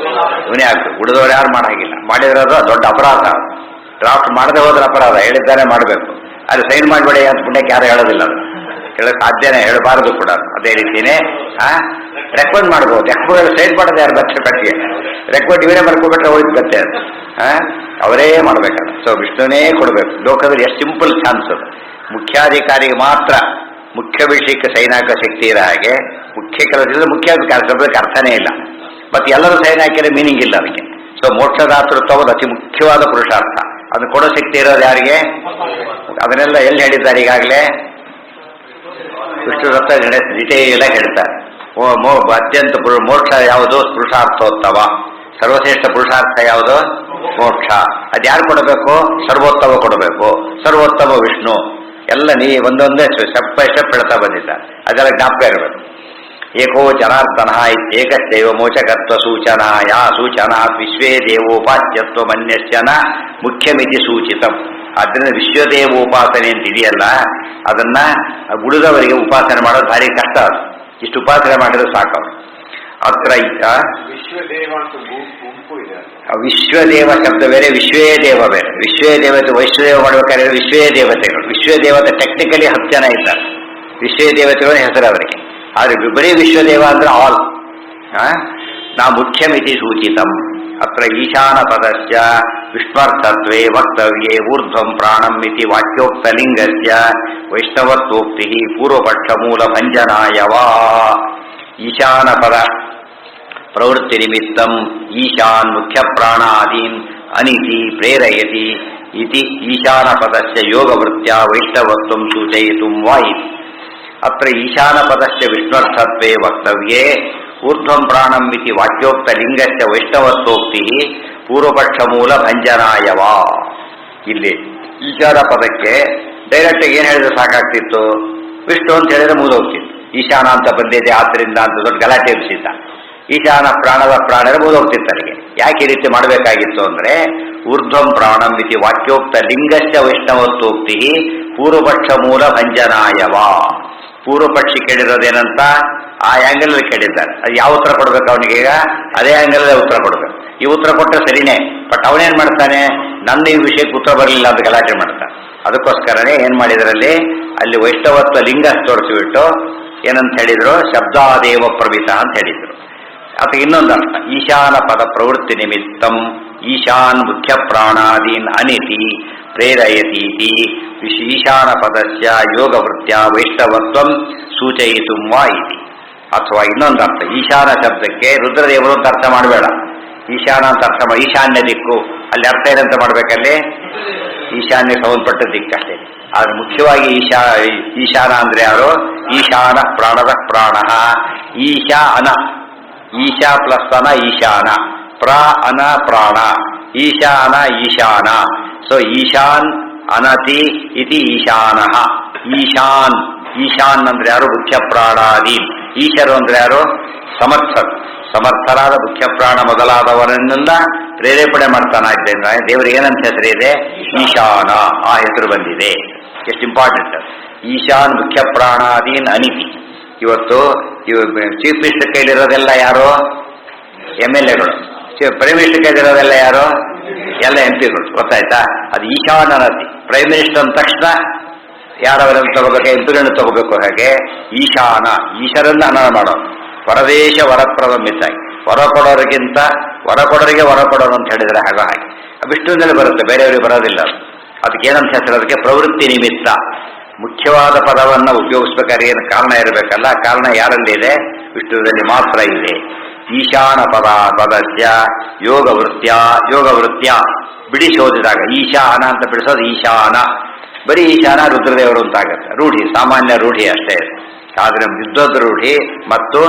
ಇವನೇ ಹಾಕ್ಬೇಕು, ಉಳಿದವ್ರು ಯಾರು ಮಾಡಾಗಿಲ್ಲ. ಮಾಡಿರೋದು ದೊಡ್ಡ ಅಪರಾಧ. ಡ್ರಾಫ್ಟ್ ಮಾಡದೆ ಹೋದ್ರೆ ಅಪರಾಧ, ಹೇಳಿದ್ದಾನೆ ಮಾಡಬೇಕು. ಅದು ಸೈನ್ ಮಾಡಬೇಡಿ ಅಂತ ಪುಣ್ಯಕ್ಕೆ ಯಾರು ಹೇಳೋದಿಲ್ಲ. ಅದು ಹೇಳೋಕೆ ಸಾಧ್ಯನೇ, ಹೇಳಬಾರದು ಕೂಡ. ಅದೇ ರೀತಿಯೇ ರೆಕಮೆಂಡ್ ಮಾಡ್ಬೋದು. ರೆಕಮೆಂಡ್ ಸೈನ್ ಮಾಡೋದು ಯಾರು ಬಚ್ಚ ಕಟ್ಟಿಗೆ ರೆಕಮೆಂಡ್ ಇವರೇ ಬರ್ಕೊಬಿಟ್ರೆ ಹೋಯ್ತು ಗತ್ತೆ ಅದು. ಅವರೇ ಮಾಡಬೇಕಲ್ಲ. ಸೊ ವಿಷ್ಣುನೇ ಕೊಡಬೇಕು. ಲೋಕದಲ್ಲಿ ಎಷ್ಟು ಸಿಂಪಲ್ ಚಾನ್ಸ್ ಅದು. ಮುಖ್ಯಾಧಿಕಾರಿಗೆ ಮಾತ್ರ ಮುಖ್ಯ ವಿಷಯಕ್ಕೆ ಸೈನ್ ಹಾಕೋ ಶಕ್ತಿ ಇರೋ ಹಾಗೆ ಮುಖ್ಯ ಕೆಲಸದಿಂದ ಮುಖ್ಯಾಧಿಕಾರಕ್ಕೆ ಅರ್ಥನೇ ಇಲ್ಲ. ಮತ್ತು ಎಲ್ಲರೂ ಸೈನ್ ಹಾಕಿದ್ರೆ ಮೀನಿಂಗ್ ಇಲ್ಲ ಅದಕ್ಕೆ. ಸೊ ಮೋಕ್ಷದಾತೃತ್ವವು ಅತಿ ಮುಖ್ಯವಾದ ಪುರುಷಾರ್ಥ. ಅದನ್ನು ಕೊಡೋ ಶಕ್ತಿ ಇರೋದು ಯಾರಿಗೆ? ಅದನ್ನೆಲ್ಲ ಎಲ್ಲಿ ಹೇಳಿದ್ದಾರೆ ಈಗಾಗಲೇ ವಿಷ್ಣು ರಥ ಡಿಟೇಲ್ ಆಗಿ ಹೇಳ್ತಾರೆ. ಅತ್ಯಂತ ಮೋಕ್ಷ ಯಾವುದು? ಪುರುಷಾರ್ಥೋತ್ತಮ. ಸರ್ವಶ್ರೇಷ್ಠ ಪುರುಷಾರ್ಥ ಯಾವುದು? ಮೋಕ್ಷ. ಅದು ಯಾರು ಕೊಡಬೇಕು? ಸರ್ವೋತ್ತಮ ಕೊಡಬೇಕು. ಸರ್ವೋತ್ತಮ ವಿಷ್ಣು. ಎಲ್ಲ ಒಂದೊಂದೇ ಸ್ಟೆಪ್ ಬೈ ಸ್ಟೆಪ್ ಹೇಳ್ತಾ ಬಂದಿದ್ದಾರೆ. ಅದೆಲ್ಲ ಜ್ಞಾಪಕ ಇರಬೇಕು. ಏಕೋ ಜನಾರ್ದನ ಏಕಶ್ಚೈವ ಮೋಚಕತ್ವ ಸೂಚನಾಯ ಸೂಚನಾತ್ ವಿಶ್ವೇ ದೇವೋಪಾಸ್ಯತ್ವ ಮನ್ಯಶ್ಚನ ಮುಖ್ಯಮಿತಿ ಸೂಚಿತಂ. ಆದ್ದರಿಂದ ವಿಶ್ವದೇವೋಪಾಸನೆ ಅಂತ ಇದೆಯಲ್ಲ, ಅದನ್ನ ಉಳಿದವರಿಗೆ ಉಪಾಸನೆ ಮಾಡೋದು ಭಾರಿ ಕಷ್ಟ. ಅದು ಇಷ್ಟು ಉಪಾಸನೆ ಮಾಡಿದ್ರೆ ಸಾಕು. ಅತ್ರ ವಿಶ್ವದೇವ ಶಬ್ದ ಬೇರೆ, ವಿಶ್ವೇ ದೇವ ಬೇರೆ. ವಿಶ್ವೇ ದೇವತೆ ವೈಶ್ವದೇವ ಮಾಡ್ಬೇಕಾದ್ರೆ ವಿಶ್ವೇ ದೇವತೆಗಳು. ವಿಶ್ವೇ ದೇವತೆ ಟೆಕ್ನಿಕಲಿ 10 ಜನ ಇದ್ದಾರೆ. ವಿಶ್ವೇ ದೇವತೆಗಳ ಹೆಸರು ಅವರಿಗೆ. ಆದರೆ ಬರೀ ವಿಶ್ವದೇವ ಅಂದ್ರೆ ಆಲ್. ನಾ ಮುಖ್ಯಮಿತಿ ಸೂಚಿತಂ. ಅತ್ರ ಈಶಾನ ಪದಸ್ಯ ವಿಷ್ಣರ್ಥತ್ವೇ ವಕ್ತವ್ಯೇ ಊರ್ಧ್ವಂ ಪ್ರಾಣಂ ಇತಿ ವಾಕ್ಯೋಕ್ತಲಿಂಗಸ್ಯ ವೈಷ್ಣವತ್ವೋಕ್ತಿ ಪೂರ್ವಪಕ್ಷ ಮೂಲ ಭಂಜನಾಯವಾ. ಈಶಾನ ಪದ ಪ್ರವೃತ್ತಿ ನಿಮಿತ್ತಂ ಈಶಾನ್ ಮುಖ್ಯ ಪ್ರಾಣಾದೀನ್ ಅನಿತಿ ಪ್ರೇರಯತಿ ಇತಿ ಈಶಾನ ಪದಸ್ಯ ಯೋಗವೃತ್ಯ ವೈಷ್ಣವತ್ವಂ ಸೂಚಯಿತುಂ ವಾ ಇತಿ. ಅತ್ರ ಈಶಾನ ಪದಸ್ಯ ವಿಷ್ಣರ್ಥತ್ವೇ ವಕ್ತವ್ಯೇ ಊರ್ಧ್ವಂ ಪ್ರಾಣಂ ಇತಿ ವಾಕ್ಯೋಕ್ತ ಲಿಂಗಸ್ಯ ವೈಷ್ಣವತ್ವೋಕ್ತಿ ಪೂರ್ವಪಕ್ಷ ಮೂಲ ಭಂಜನಾಯವಾ. ಇಲ್ಲಿ ಈಶಾನ ಪದಕ್ಕೆ ಡೈರೆಕ್ಟ್ ಏನು ಹೇಳಿದ್ರೆ ಸಾಕಾಗ್ತಿತ್ತು? ವಿಷ್ಣು ಅಂತ ಹೇಳಿದ್ರೆ ಮುಗಿದೋಗ್ತಿತ್ತು. ಈಶಾನ ಅಂತ ಬಂದಿದೆ ಆದ್ದರಿಂದ ಅಂತ ದೊಡ್ಡ ಗಲಾಟೆ ಎಬ್ಸಿದ್ದ. ಈಶಾನ ಪ್ರಾಣದ ಪ್ರಾಣರ ಮುಗಿದೋಗ್ತಿತ್ತು ಅಲ್ಲಿಗೆ. ಯಾಕೆ ಈ ರೀತಿ ಮಾಡಬೇಕಾಗಿತ್ತು ಅಂದ್ರೆ ಊರ್ಧ್ವಂ ಪ್ರಾಣಂ ಇತಿ ವಾಕ್ಯೋಕ್ತ ಲಿಂಗಸ್ಯ ವೈಷ್ಣವತ್ವೋಕ್ತಿ ಪೂರ್ವಪಕ್ಷ ಮೂಲ ಭಂಜನಾಯವಾ. ಪೂರ್ವಪಕ್ಷಿ ಕೇಳಿರೋದೇನಂತ ಆ ಆಂಗಲ್ ಅಲ್ಲಿ ಕೇಳಿದ್ದಾರೆ. ಅದು ಯಾವ ಉತ್ತರ ಕೊಡ್ಬೇಕು ಅವನಿಗೆ? ಈಗ ಅದೇ ಆಂಗಲ್ ಉತ್ತರ ಕೊಡ್ಬೇಕು. ಈ ಉತ್ತರ ಕೊಟ್ಟರೆ ಸರಿನೇ, ಬಟ್ ಅವನೇನ್ ಮಾಡ್ತಾನೆ? ನನ್ನ ಈ ವಿಷಯಕ್ಕೆ ಉತ್ತರ ಬರಲಿಲ್ಲ ಅಂತ ಗಲಾಟೆ ಮಾಡ್ತಾನೆ. ಅದಕ್ಕೋಸ್ಕರನೇ ಏನ್ ಮಾಡಿದ್ರಲ್ಲಿ ಅಲ್ಲಿ ವೈಷ್ಣವತ್ವ ಲಿಂಗ ತೋರಿಸಿಬಿಟ್ಟು ಏನಂತ ಹೇಳಿದ್ರು? ಶಬ್ದಾದೇವ ಪ್ರವಿತ ಅಂತ ಹೇಳಿದ್ರು. ಅಥವಾ ಇನ್ನೊಂದು ಅರ್ಥ, ಈಶಾನ ಪದ ಪ್ರವೃತ್ತಿ ನಿಮಿತ್ತಂ ಈಶಾನ್ ಮುಖ್ಯ ಪ್ರಾಣಾದೀನ್ ಅನಿತಿ ಪ್ರೇರಯತೀತಿ ಈಶಾನ ಪದಸ್ಯ ಯೋಗವೃತ್ಯ ವೈಷ್ಣವತ್ವಂ ಸೂಚಯಿತುಂ ವಾ ಇತಿ. ಅಥವಾ ಇನ್ನೊಂದು ಅರ್ಥ, ಈಶಾನ ಶಬ್ದಕ್ಕೆ ರುದ್ರದೇವರು ಅಂತ ಅರ್ಥ ಮಾಡಬೇಡ, ಈಶಾನ ಅಂತ ಅರ್ಥ ಮಾಡಿ. ಈಶಾನ್ಯ ದಿಕ್ಕು ಅಲ್ಲಿ ಅರ್ಥ ಏನಂತ ಮಾಡ್ಬೇಕಲ್ಲಿ? ಈಶಾನ್ಯ ಸಂಬಂಧಪಟ್ಟ ದಿಕ್ಕಷ್ಟೇ. ಆದ್ರೆ ಮುಖ್ಯವಾಗಿ ಈಶಾನ ಅಂದ್ರೆ ಯಾರು? ಈಶಾನ ಪ್ರಾಣದ ಪ್ರಾಣ. ಈಶಾ ಅನ, ಈಶಾ ಪ್ಲಸ್ ಅನ ಈಶಾನ, ಅನ ಪ್ರಾಣ, ಈಶಾನ ಈಶಾನ. ಸೊ ಈಶಾನ್ ಅನತಿ ಇತಿ ಈಶಾನಃ. ಈಶಾನ್, ಈಶಾನ್ ಅಂದ್ರೆ ಯಾರು? ಮುಖ್ಯ ಪ್ರಾಣಾದಿ. ಈಶರು ಅಂದ್ರೆ ಯಾರು? ಸಮರ್ಥರು, ಸಮರ್ಥರಾದ ಮುಖ್ಯ ಪ್ರಾಣ ಮೊದಲಾದವರನ್ನೆಲ್ಲ ಪ್ರೇರೇಪಣೆ ಮಾಡ್ತಾನ ಇದ್ದೇನೆ. ದೇವರಿಗೆ ಏನಂತ ಹೆಸರು ಇದೆ? ಈಶಾನ. ಆ ಹೆಸರು ಬಂದಿದೆ. ಎಷ್ಟು ಇಂಪಾರ್ಟೆಂಟ್. ಈಶಾನ್ ಮುಖ್ಯ ಪ್ರಾಣಾದೀನ್ ಅನಿತಿ. ಇವತ್ತು ಚೀಫ್ ಮಿನಿಸ್ಟರ್ ಕೈಲಿರೋದೆಲ್ಲ ಯಾರು? MLAಗಳು. ಪ್ರೈಮ್ ಮಿನಿಸ್ಟರ್ ಕೈಲಿರೋದೆಲ್ಲ ಯಾರು? ಎಲ್ಲ MP ಗಳು. ಗೊತ್ತಾಯ್ತಾ? ಅದು ಈಶಾನ ಅನತಿ. ಪ್ರೈಮ್ ಮಿನಿಸ್ಟರ್ ಅಂದ ತಕ್ಷಣ ಯಾರವರನ್ನು ತಗೋಬೇಕು? MP ಗಳನ್ನು ತಗೋಬೇಕು. ಹಾಗೆ ಈಶಾನ, ಈಶರನ್ನ ಹನನ ಮಾಡೋದು. ವರದೇಶ ವರಪ್ರದಮಿತಾಗಿ, ವರ ಕೊಡೋರಿಗಿಂತ ವರ ಕೊಡೋರಿಗೆ ವರ ಕೊಡೋರು ಅಂತ ಹೇಳಿದ್ರೆ ಹಾಗೆ ವಿಷ್ಣುವಿನಲ್ಲಿ ಬರುತ್ತೆ, ಬೇರೆಯವರಿಗೆ ಬರೋದಿಲ್ಲ. ಅದಕ್ಕೆ ಏನಂತ ಹೆಸರು? ಅದಕ್ಕೆ ಪ್ರವೃತ್ತಿ ನಿಮಿತ್ತ. ಮುಖ್ಯವಾದ ಪದವನ್ನು ಉಪಯೋಗಿಸ್ಬೇಕಾದ್ರೆ ಏನು ಕಾರಣ ಇರಬೇಕಲ್ಲ, ಕಾರಣ ಯಾರಲ್ಲಿ ಇದೆ? ವಿಷ್ಣುವಿನಲ್ಲಿ ಮಾತ್ರ ಇದೆ. ಈಶಾನ ಪದಸ್ಯ ಯೋಗವೃತ್ಯ ಬಿಡಿಸೋದಿದಾಗ ಈಶಾನ ಅಂತ ಬಿಡಿಸೋದು ಈಶಾನ. ಬರೀ ಈಶಾನ ರುದ್ರದೇವರು ಅಂತಾಗತ್ತೆ. ರೂಢಿ, ಸಾಮಾನ್ಯ ರೂಢಿ ಅಷ್ಟೇ. ಆದರೆ ವಿದ್ವದ್ ರೂಢಿ ಮತ್ತು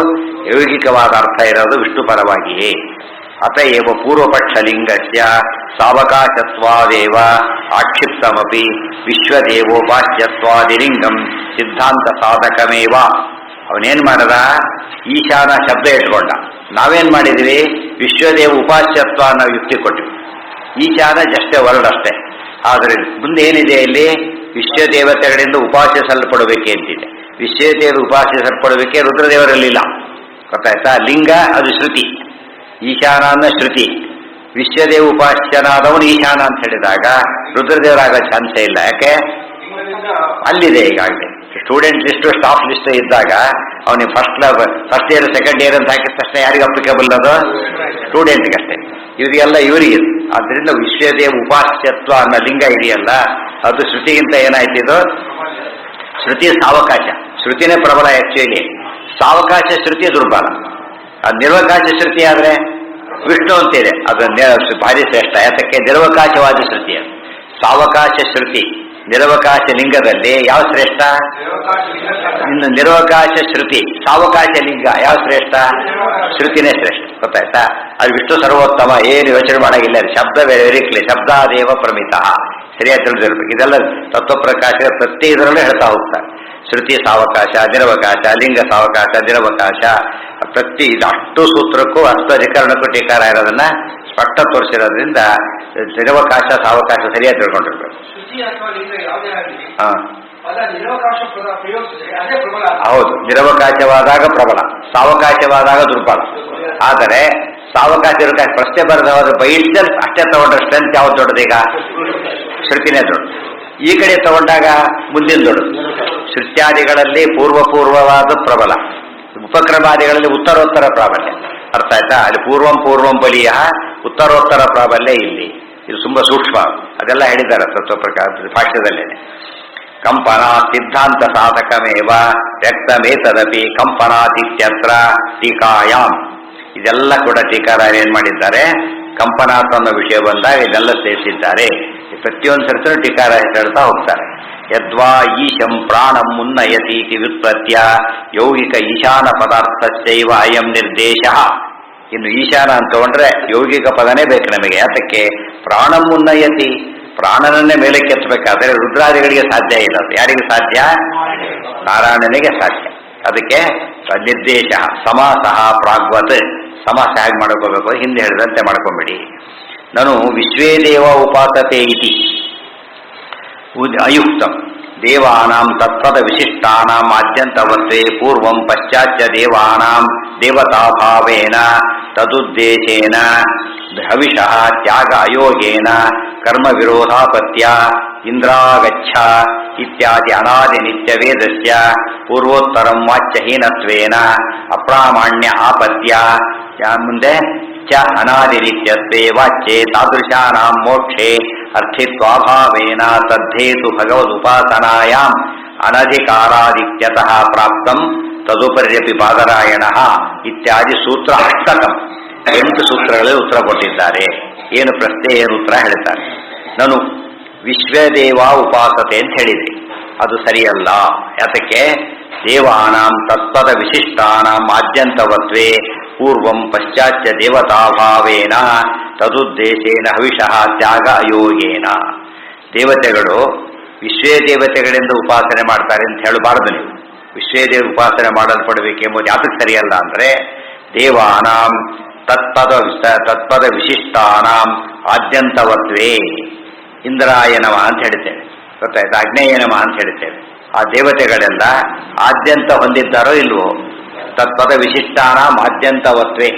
ಯೌಗಿಕವಾದ ಅರ್ಥ ಇರೋದು ವಿಷ್ಣು ಪರವಾಗಿಯೇ. ಅತಏವ ಪೂರ್ವಪಕ್ಷಲಿಂಗಸ್ಯ ಸಾವಕಾಶತ್ವಾದೇವ ಆಕ್ಷಿಪ್ತಮಪಿ ವಿಶ್ವದೇವೋಪಾಸ್ಯತ್ವಾದಿಲಿಂಗಂ ಸಿದ್ಧಾಂತ ಸಾಧಕಮೇವ. ಅವನೇನ್ ಮಾಡದ? ಈಶಾನ ಶಬ್ದ ಇಟ್ಕೊಂಡ. ನಾವೇನ್ ಮಾಡಿದ್ವಿ? ವಿಶ್ವದೇವ ಉಪಾಸ್ಯತ್ವ ಅನ್ನೋ ಯುಕ್ತಿ ಕೊಟ್ಟಿವಿ. ಈಶಾನ ಜಷ್ಟೇ ವರ್ಡ್ ಅಷ್ಟೇ. ಆದರೆ ಮುಂದೆ ಏನಿದೆ ಇಲ್ಲಿ? ವಿಶ್ವದೇವತೆಗಳಿಂದ ಉಪಾಸಿಸಲ್ಪಡಬೇಕೆ ಅಂತಿದೆ. ವಿಶ್ವದೇವರು ಉಪಾಸಿಸಲ್ಪಡಬೇಕೆ ರುದ್ರದೇವರಲ್ಲಿಲ್ಲ. ಗೊತ್ತಾಯ್ತಾ? ಲಿಂಗ ಅದು ಶ್ರುತಿ, ಈಶಾನ ಅನ್ನೋ ಶ್ರುತಿ. ವಿಶ್ವದೇವ ಉಪಾಸ್ಯನಾದವನು ಈಶಾನ ಅಂತ ಹೇಳಿದಾಗ ರುದ್ರದೇವರಾಗೋ ಚಾನ್ಸೇ ಇಲ್ಲ. ಯಾಕೆ? ಅಲ್ಲಿದೆ ಈಗಾಗಲೇ ಸ್ಟೂಡೆಂಟ್ ಲಿಸ್ಟು, ಸ್ಟಾಫ್ ಲಿಸ್ಟ್ ಇದ್ದಾಗ ಅವನಿಗೆ ಫಸ್ಟ್ ಇಯರ್ ಸೆಕೆಂಡ್ ಇಯರ್ ಅಂತ ಹಾಕಿದ ತಕ್ಷಣ ಯಾರಿಗೆ ಅಪ್ಲಿಕೇಬಲ್? ಅದು ಸ್ಟೂಡೆಂಟ್ಗಷ್ಟೇ. ಇವರಿಗೆಲ್ಲ ಇವರಿಗೆ. ಆದ್ದರಿಂದ ವಿಶ್ವದೇವ ಉಪಾಸ್ಯತ್ವ ಅನ್ನೋ ಲಿಂಗ ಇದೆಯಲ್ಲ, ಅದು ಶ್ರುತಿಗಿಂತ ಏನಾಯ್ತು? ಇದು ಶ್ರುತಿ ಸಾವಕಾಶ. ಶ್ರುತಿನೇ ಪ್ರಬಲ ಆಕ್ಚುಲಿ. ಸಾವಕಾಶ ಶ್ರುತಿ ದುರ್ಬಲ. ಅದು ನಿರ್ವಕಾಶ ಶ್ರುತಿ ಆದ್ರೆ ವಿಷ್ಣು ಅಂತಿದೆ, ಅದು ಭಾರಿ ಶ್ರೇಷ್ಠ. ಯಾತಕ್ಕೆ? ನಿರವಕಾಶವಾದ ಶ್ರುತಿ. ಅದು ಸಾವಕಾಶ ಶ್ರುತಿ. ನಿರವಕಾಶ ಲಿಂಗದಲ್ಲಿ ಯಾವ ಶ್ರೇಷ್ಠ? ಇನ್ನು ನಿರವಕಾಶ ಶ್ರುತಿ. ಸಾವಕಾಶ ಲಿಂಗ ಯಾವ ಶ್ರೇಷ್ಠ? ಶ್ರುತಿನೇ ಶ್ರೇಷ್ಠ. ಗೊತ್ತಾಯ್ತಾ? ಅದು ವಿಷ್ಣು ಸರ್ವೋತ್ತಮ. ಏನು ಯೋಚನೆ ಮಾಡಾಗಿಲ್ಲ. ಶಬ್ದ ವೆರಿ ಕ್ಲಿಯರ್. ಶಬ್ದಾದೇವ ಪ್ರಮಿತ. ಸರಿಯಾಗಿ ತಿಳಿದಿರ್ಬೇಕು. ಇದೆಲ್ಲ ತತ್ವಪ್ರಕಾಶ ಪ್ರತಿ ಇದರಲ್ಲೂ ಹೇಳ್ತಾ ಹೋಗ್ತಾರೆ. ಶ್ರುತಿ ಸಾವಕಾಶ, ನಿರವಕಾಶ, ಲಿಂಗ ಸಾವಕಾಶ, ನಿರವಕಾಶ, ಪ್ರತಿ ಅಷ್ಟು ಸೂತ್ರಕ್ಕೂ ಅಧಿಕರಣಕ್ಕೂ ಟೀಕಾರ ಇರೋದನ್ನ ಸ್ಪಷ್ಟ ತೋರಿಸಿರೋದ್ರಿಂದ ನಿರವಕಾಶ ಸಾವಕಾಶ ಸರಿಯಾಗಿ ತಿಳ್ಕೊಂಡಿರ್ಬೇಕು. ಹೌದು, ನಿರವಕಾಶವಾದಾಗ ಪ್ರಬಲ, ಸಾವಕಾಶವಾದಾಗ ದುರ್ಬಲ. ಆದರೆ ಸಾವಕಾಶ ಪ್ರಶ್ನೆ ಬರೆದವರು ಬೈಟ್ಸೆಲ್ ಅಷ್ಟೇ ತಗೊಂಡ್ರೆ ಸ್ಟ್ರೆಂತ್ ಯಾವ್ದು ದೊಡ್ಡದು? ಈಗ ಶ್ರುತಿನೇ ದೊಡ್ಡದು. ಈ ಕಡೆ ತಗೊಂಡಾಗ ಮುಂದಿನ ದೊಡ್ಡದು. ಶ್ರುತ್ಯಾದಿಗಳಲ್ಲಿ ಪೂರ್ವವಾದ ಪ್ರಬಲ, ಉಪಕ್ರಮಾದಿಗಳಲ್ಲಿ ಉತ್ತರೋತ್ತರ ಪ್ರಾಬಲ್ಯ. ಅರ್ಥ ಆಯ್ತಾ? ಅಲ್ಲಿ ಪೂರ್ವಂ ಬಲಿಯ ಉತ್ತರೋತ್ತರ ಪ್ರಾಬಲ್ಯ ಇಲ್ಲಿ. ಇದು ತುಂಬಾ ಸೂಕ್ಷ್ಮ. ಅದೆಲ್ಲ ಹೇಳಿದ್ದಾರೆ ತತ್ವಪ್ರಕಾರ ಭಾಷ್ಯದಲ್ಲೇನೆ. ಕಂಪನ ಸಿದ್ಧಾಂತ ಸಾಧಕಮೇವ ವ್ಯಕ್ತಮೇತದಪಿ ಕಂಪನಾತಿತ್ಯತ್ರ ಟೀಕಾಯಾಮ್. ಇದೆಲ್ಲ ಕೂಡ ಟೀಕಾರ ಏನ್ ಮಾಡಿದ್ದಾರೆ? ಕಂಪನಾತ್ ಅನ್ನೋ ವಿಷಯ ಬಂದಾಗ ಇದೆಲ್ಲ ಸೇರಿಸಿದ್ದಾರೆ. ಪ್ರತಿಯೊಂದು ಸರ್ತಿನೂ ಟೀಕಾರ ಹೇಳ್ತಾ ಹೋಗ್ತಾರೆ. ಯದ್ವಾ ಈಶಂ ಪ್ರಾಣಂ ಮುನ್ನಯತೀತಿ ವ್ಯುತ್ಪತ್ಯ ಯೌಗಿಕ ಈಶಾನ ಪದಾರ್ಥಸ್ಯೈವ ಅಯಂ ನಿರ್ದೇಶ. ಇನ್ನು ಈಶಾನ ಅಂತ ತಗೊಂಡ್ರೆ ಯೌಗಿಕ ಪದನೇ ಬೇಕು ನಮಗೆ. ಯಾತಕ್ಕೆ? ಪ್ರಾಣಂ ಮುನ್ನಯತಿ, ಪ್ರಾಣನನ್ನೇ ಮೇಲೆ ಕೆತ್ತಬೇಕಾದ್ರೆ ರುದ್ರಾದಿಗಳಿಗೆ ಸಾಧ್ಯ ಇಲ್ಲ. ಯಾರಿಗೆ ಸಾಧ್ಯ? ನಾರಾಯಣನಿಗೆ ಸಾಧ್ಯ. ಅದಕ್ಕೆ ನಿರ್ದೇಶ ಸಮಾಸಃ ಪ್ರಾಗ್ವತ್. ಸಮಾಸ ಹೇಗೆ ಮಾಡ್ಕೋಬೇಕು? ಹಿಂದೆ ಹೇಳಿದಂತೆ ಮಾಡ್ಕೊಂಬಿಡಿ. ನಾನು ವಿಶ್ವೇ ದೇವ ಉಪಾಸತೆ ಇತಿ ಅಯುಕ್ತಂ ದೇವಾನಾಂ ತತ್ಪದ ವಿಶಿಷ್ಟಾನಾಂ ಆದ್ಯಂತವತ್ವೇ ಪೂರ್ವಂ ಪಶ್ಚಾಚ್ಯ ದೇವಾನಾಂ ದೇವತಾಭಾವೇನ ತದುದ್ದೇಶೇನ ಹವಿಷಃ ತ್ಯಾಗ ಅಯೋಗೇನ ಕರ್ಮ ವಿರೋಧಾಪತ್ಯ ಇಂದ್ರಾಗಚ್ಛ ಇತ್ಯಾದಿ ಅನಾದಿ ನಿತ್ಯ ವೇದಸ್ಯ ಪೂರ್ವೋತ್ತರಂ ವಾಚ್ಯಹೀನತ್ವೇನ ಅಪ್ರಾಮಾಣ್ಯ ಆಪತ್ಯ ಮುಂದೆ ಚ ಅನಾದಿ ನಿತ್ಯತ್ವೇ ವಾಚ್ಯೆ ತಾದೃಶಾನಾಂ ಮೋಕ್ಷೇ ಅರ್ಥಿತ್ವಾಭಾವೇನ ತದ್ದೇತು ಭಗವದುಪಾಸನಾಯಾಂ ಅನಧಿಕಾರಾದಿತ್ಯತಃ ಪ್ರಾಪ್ತಂ ತದುಪರ್ಯಪಿ ಬಾದರಾಯಣಃ ಇತ್ಯಾದಿ ಸೂತ್ರ ಹಸ್ತಕಂ. 8 ಸೂತ್ರಗಳಲ್ಲಿ ಉತ್ತರ ಕೊಟ್ಟಿದ್ದಾರೆ. ಏನು ಪ್ರಶ್ನೆ, ಏನು ಉತ್ತರ ಹೇಳ್ತಾರೆ. ನಾನು ವಿಶ್ವದೇವ ಉಪಾಸತೆ ಅಂತ ಹೇಳಿದೆ, ಅದು ಸರಿಯಲ್ಲ. ಯಾತಕ್ಕೆ? ದೇವಾನಾಂ ತತ್ಪದ ವಿಶಿಷ್ಟಾನಾಂ ಆದ್ಯಂತವತ್ವೇ ಪೂರ್ವಂ ಪಶ್ಚಾತ್ಯ ದೇವತಾಭಾವೇನ ತದುದ್ದೇಶೇನ ಹವಿಷಃ ತ್ಯಾಗ ಯೋಗೇನ. ದೇವತೆಗಳು ವಿಶ್ವೇ ದೇವತೆಗಳಿಂದ ಉಪಾಸನೆ ಮಾಡ್ತಾರೆ ಅಂತ ಹೇಳಬಾರದು ನೀವು. ವಿಶ್ವೇ ದೇವ ಉಪಾಸನೆ ಮಾಡಲ್ಪಡಬೇಕೆಂಬುದು ಯಾತಕ್ಕೆ ಸರಿಯಲ್ಲ ಅಂದರೆ, ದೇವಾನಾಂ ತತ್ಪದ ವಿಶಿಷ್ಟಾನಾಂ ಆದ್ಯಂತವತ್ವೇ ಇಂದ್ರಾಯ ನಮಃ ಅಂತ ಹೇಳ್ತೇವೆ, ಗೊತ್ತಾಯ್ತು, ಅಗ್ನೇಯ ನಮಃ ಅಂತ ಹೇಳ್ತೇವೆ. ಆ ದೇವತೆಗಳೆಲ್ಲ ಆದ್ಯಂತ ಹೊಂದಿದ್ದಾರೋ ಇಲ್ವೋ? ತತ್ಪದ ವಿಶಿಷ್ಟಾನಾಂ ಆದ್ಯಂತವತ್ವೇ.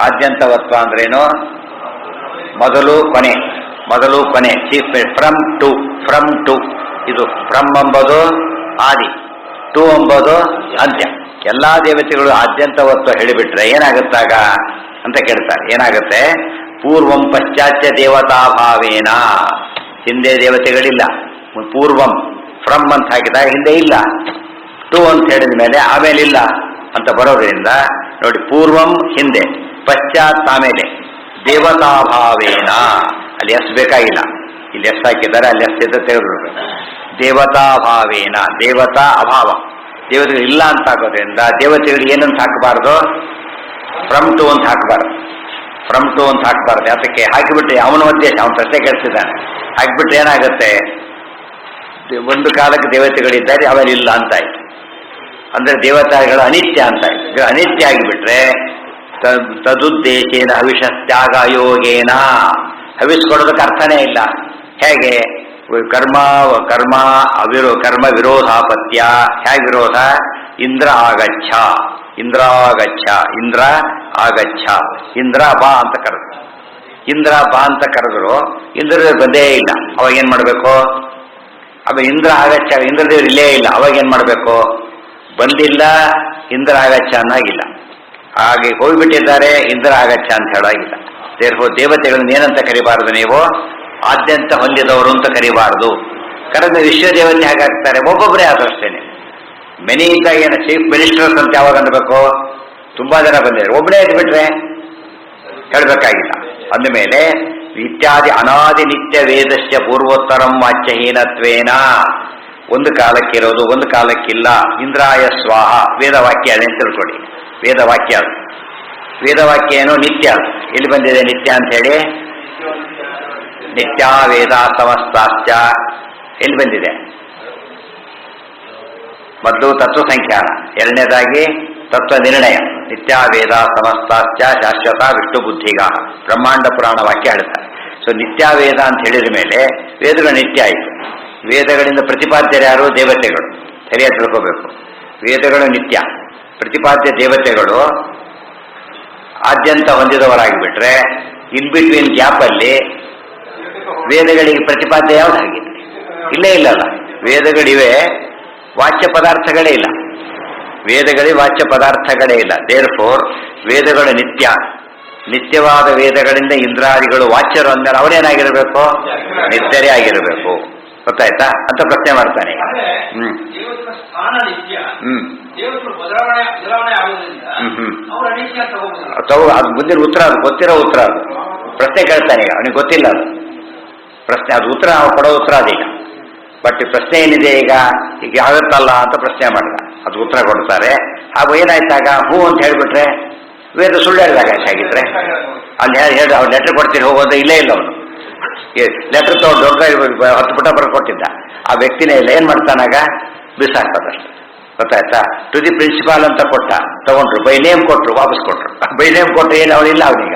ಆದ್ಯಂತವತ್ವ ಅಂದ್ರೇನು? ಮೊದಲು ಕೊನೆ. ಚೀಫ್ ಫ್ರಮ್ ಟು ಇದು ಫ್ರಮ್ ಎಂಬುದು ಆದಿ, ಟು ಎಂಬುದು ಅಂತ್ಯ. ಎಲ್ಲಾ ದೇವತೆಗಳು ಆದ್ಯಂತವತ್ವ ಹೇಳಿಬಿಟ್ರೆ ಏನಾಗುತ್ತಾಗ ಅಂತ ಕೇಳ್ತಾರೆ. ಏನಾಗುತ್ತೆ? ಪೂರ್ವಂ ಪಶ್ಚಾತ್ಯ ದೇವತಾಭಾವೇನ, ಹಿಂದೆ ದೇವತೆಗಳಿಲ್ಲ. ಪೂರ್ವಂ ಫ್ರಮ್ ಅಂತ ಹಾಕಿದಾಗ ಹಿಂದೆ ಇಲ್ಲ, ಟು ಅಂತ ಹೇಳಿದ ಮೇಲೆ ಆಮೇಲೆ ಇಲ್ಲ ಅಂತ ಬರೋದ್ರಿಂದ ನೋಡಿ, ಪೂರ್ವಂ ಹಿಂದೆ, ಪಶ್ಚಾತ್ ಆಮೇಲೆ, ದೇವತಾಭಾವೇನ. ಅಲ್ಲಿ ಎಸ್ ಬೇಕಾಗಿಲ್ಲ, ಇಲ್ಲಿ ಎಸ್ ಹಾಕಿದ್ದಾರೆ, ಅಲ್ಲಿ ಎಸ್ ಇದ್ದ ತೆಗೆದುಬಿಡ್ಬೇಕು. ದೇವತಾಭಾವೇನ, ದೇವತಾ ಅಭಾವ, ದೇವತೆಗಳು ಇಲ್ಲ ಅಂತ ಹಾಕೋದ್ರಿಂದ ದೇವತೆಗಳು ಏನಂತ ಹಾಕಬಾರ್ದು? ಫ್ರಮ್ ಟು ಅಂತ ಹಾಕಬಾರ್ದು. ಅದಕ್ಕೆ ಹಾಕಿಬಿಟ್ರೆ ಅವನ ಉದ್ದೇಶ, ಅವನ ಪ್ರಶ್ನೆ ಕೇಳಿಸಿದ್ದಾನೆ. ಹಾಕಿಬಿಟ್ರೆ ಏನಾಗುತ್ತೆ? ಒಂದು ಕಾಲಕ್ಕೆ ದೇವತೆಗಳಿದ್ದಾರೆ, ಅವರಿಲ್ಲ ಅಂತಾಯ್ತು. ಅಂದ್ರೆ ದೇವತೆಗಳು ಅನಿತ್ಯ ಅಂತಾಯ್ತು. ಅನಿತ್ಯ ಆಗಿಬಿಟ್ರೆ ತದುದ್ದೇಶೇನ ಹವಿಷ ತ್ಯಾಗ ಯೋಗೇನ, ಹವಿಸ್ಕೊಡೋದಕ್ಕೆ ಅರ್ಥನೇ ಇಲ್ಲ. ಹೇಗೆ? ಕರ್ಮ ವಿರೋಧಾಪತ್ಯ. ಹೇಗೆ ವಿರೋಧ? ಇಂದ್ರ ಆಗಚ್ಚ, ಇಂದ್ರ ಬಾ ಅಂತ ಕರೆದ್ರು. ಇಂದ್ರ ಬಂದೇ ಇಲ್ಲ, ಅವಾಗ ಏನ್ ಮಾಡ್ಬೇಕು? ಅವಾಗ ಇಂದ್ರ ಆಗಚ್ಚ, ಇಂದ್ರದೇವರು ಇಲ್ಲೇ ಇಲ್ಲ, ಅವಾಗ ಏನ್ ಮಾಡ್ಬೇಕು? ಬಂದಿಲ್ಲ, ಇಂದ್ರ ಆಗಚ್ಚ ಅನ್ನೋಗಿಲ್ಲ. ಹಾಗೆ ಹೋಗ್ಬಿಟ್ಟಿದ್ದಾರೆ, ಇಂದ್ರ ಆಗಚ್ಚ ಅಂತ ಹೇಳೋಗಿಲ್ಲ. ದೇವತೆಗಳನ್ನ ಏನಂತ ಕರಿಬಾರದು ನೀವು? ಆದ್ಯಂತ ಹೊಂದಿದವರು ಅಂತ ಕರಿಬಾರದು. ಕರೆದ ವಿಶ್ವದೇವತೆ ಹೇಗಾಗ್ತಾರೆ? ಒಬ್ಬೊಬ್ಬರೇ ಆದಷ್ಟೇನೆ. ಮೆನಿ ಇದ್ದಾಗ ಏನು ಚೀಫ್ ಮಿನಿಸ್ಟರ್ಸ್ ಅಂತ ಯಾವಾಗ ಅನ್ಬೇಕು? ತುಂಬಾ ಜನ ಬಂದಿದ್ದಾರೆ, ಒಬ್ಬನೇ ಇದ್ಬಿಟ್ರೆ ಹೇಳ್ಬೇಕಾಗಿಲ್ಲ. ಅಂದಮೇಲೆ ಇತ್ಯಾದಿ ಅನಾದಿ ನಿತ್ಯ ವೇದಸ್ಯ ಪೂರ್ವೋತ್ತರಂ ವಾಚ್ಯಹೀನತ್ವೇನ, ಒಂದು ಕಾಲಕ್ಕಿರೋದು ಒಂದು ಕಾಲಕ್ಕಿಲ್ಲ. ಇಂದ್ರಾಯ ಸ್ವಾಹ ವೇದವಾಕ್ಯ ಅದೇ ತಿಳ್ಕೊಳ್ಳಿ. ವೇದವಾಕ್ಯ ಏನು? ನಿತ್ಯ. ಎಲ್ಲಿ ಬಂದಿದೆ ನಿತ್ಯ ಅಂತ ಹೇಳಿ? ನಿತ್ಯ ವೇದ ಸಮಸ್ತಾಶ್ಚ ಎಲ್ಲಿ ಬಂದಿದೆ? ಮೊದಲು ತತ್ವ ಸಂಖ್ಯಾನ, ಎರಡನೇದಾಗಿ ತತ್ವ ನಿರ್ಣಯ. ನಿತ್ಯ ವೇದ ಸಮಸ್ತಾಶ್ಚ ಶಾಶ್ವತ ವಿಷ್ಣು ಬುದ್ಧಿಗ ಬ್ರಹ್ಮಾಂಡ ಪುರಾಣ ವಾಕ್ಯ ಹೇಳ್ತಾರೆ. ಸೊ ನಿತ್ಯ ವೇದ ಅಂತ ಹೇಳಿದ ಮೇಲೆ ವೇದಗಳು ನಿತ್ಯ ಆಯಿತು. ವೇದಗಳಿಂದ ಪ್ರತಿಪಾದ್ಯರು ಯಾರು? ದೇವತೆಗಳು. ಸರಿಯಾಗಿ ತಿಳ್ಕೋಬೇಕು. ವೇದಗಳು ನಿತ್ಯ, ಪ್ರತಿಪಾದ್ಯ ದೇವತೆಗಳು ಆದ್ಯಂತ ಹೊಂದಿದವರಾಗಿಬಿಟ್ರೆ ಇನ್ ಬಿಟ್ವೀನ್ ಗ್ಯಾಪಲ್ಲಿ ವೇದಗಳಿಗೆ ಪ್ರತಿಪಾದ್ಯ ಯಾವ್ದು ಹಾಗಿದೆ? ಇಲ್ಲೇ ಇಲ್ಲಲ್ಲ. ವೇದಗಳಿವೆ, ವಾಚ್ಯ ಪದಾರ್ಥಗಳೇ ಇಲ್ಲ. ದೇರ್ಫೋರ್ ವೇದಗಳು ನಿತ್ಯವಾದ ವೇದಗಳಿಂದ ಇಂದ್ರಾದಿಗಳು ವಾಚ್ಯರು ಅಂದಾಗ ಅವರೇನಾಗಿರಬೇಕು? ನಿತ್ಯರೇ ಆಗಿರಬೇಕು. ಗೊತ್ತಾಯ್ತಾ ಅಂತ ಪ್ರಶ್ನೆ ಮಾಡ್ತಾನೆ. ಅದು ಮುಂದಿನ ಉತ್ತರ, ಅದು ಗೊತ್ತಿರೋ ಉತ್ತರ. ಅದು ಪ್ರಶ್ನೆ ಕೇಳ್ತಾನೆ, ಈಗ ಅವನಿಗೆ ಗೊತ್ತಿಲ್ಲ ಅದು ಪ್ರಶ್ನೆ, ಅದು ಉತ್ತರ ನಾವು ಕೊಡೋ ಉತ್ತರ ಅದೀಗ. ಬಟ್ ಪ್ರಶ್ನೆ ಏನಿದೆ ಈಗ ಆಗುತ್ತಲ್ಲ ಅಂತ ಪ್ರಶ್ನೆ ಮಾಡಿದ, ಅದು ಉತ್ತರ ಕೊಡ್ತಾರೆ. ಹಾಗೂ ಏನಾಯ್ತಾಗ ಹೂ ಅಂತ ಹೇಳ್ಬಿಟ್ರೆ ವೇದ ಸುಳ್ಳು ಹೇಳಿದಾಗ ಆಗಿದ್ರೆ ಅಲ್ಲಿ ಹೇಳಿ ಅವ್ರು ಲೆಟರ್ ಕೊಡ್ತೀನಿ ಹೋಗೋದು ಇಲ್ಲೇ ಇಲ್ಲ. ಅವನು ಲೆಟರ್ ತಗೊಂಡು ದೊಡ್ಡ 10 ಪುಟ ಬರ್ಕೊಟ್ಟಿದ್ದ, ಆ ವ್ಯಕ್ತಿನೇ ಇಲ್ಲ. ಏನ್ ಮಾಡ್ತಾನಾಗ? ಬಿಸಾಕ್ತದಷ್ಟು. ಗೊತ್ತಾಯ್ತಾ? ಟು ದಿ ಪ್ರಿನ್ಸಿಪಾಲ್ ಅಂತ ತಗೊಂಡ್ರು, ಬೈ ನೇಮ್ ಕೊಟ್ರು, ವಾಪಸ್ ಕೊಟ್ರು. ಬೈ ನೇಮ್ ಕೊಟ್ಟರು ಏನು ಅವನಿಲ್ಲ, ಅವನೀಗ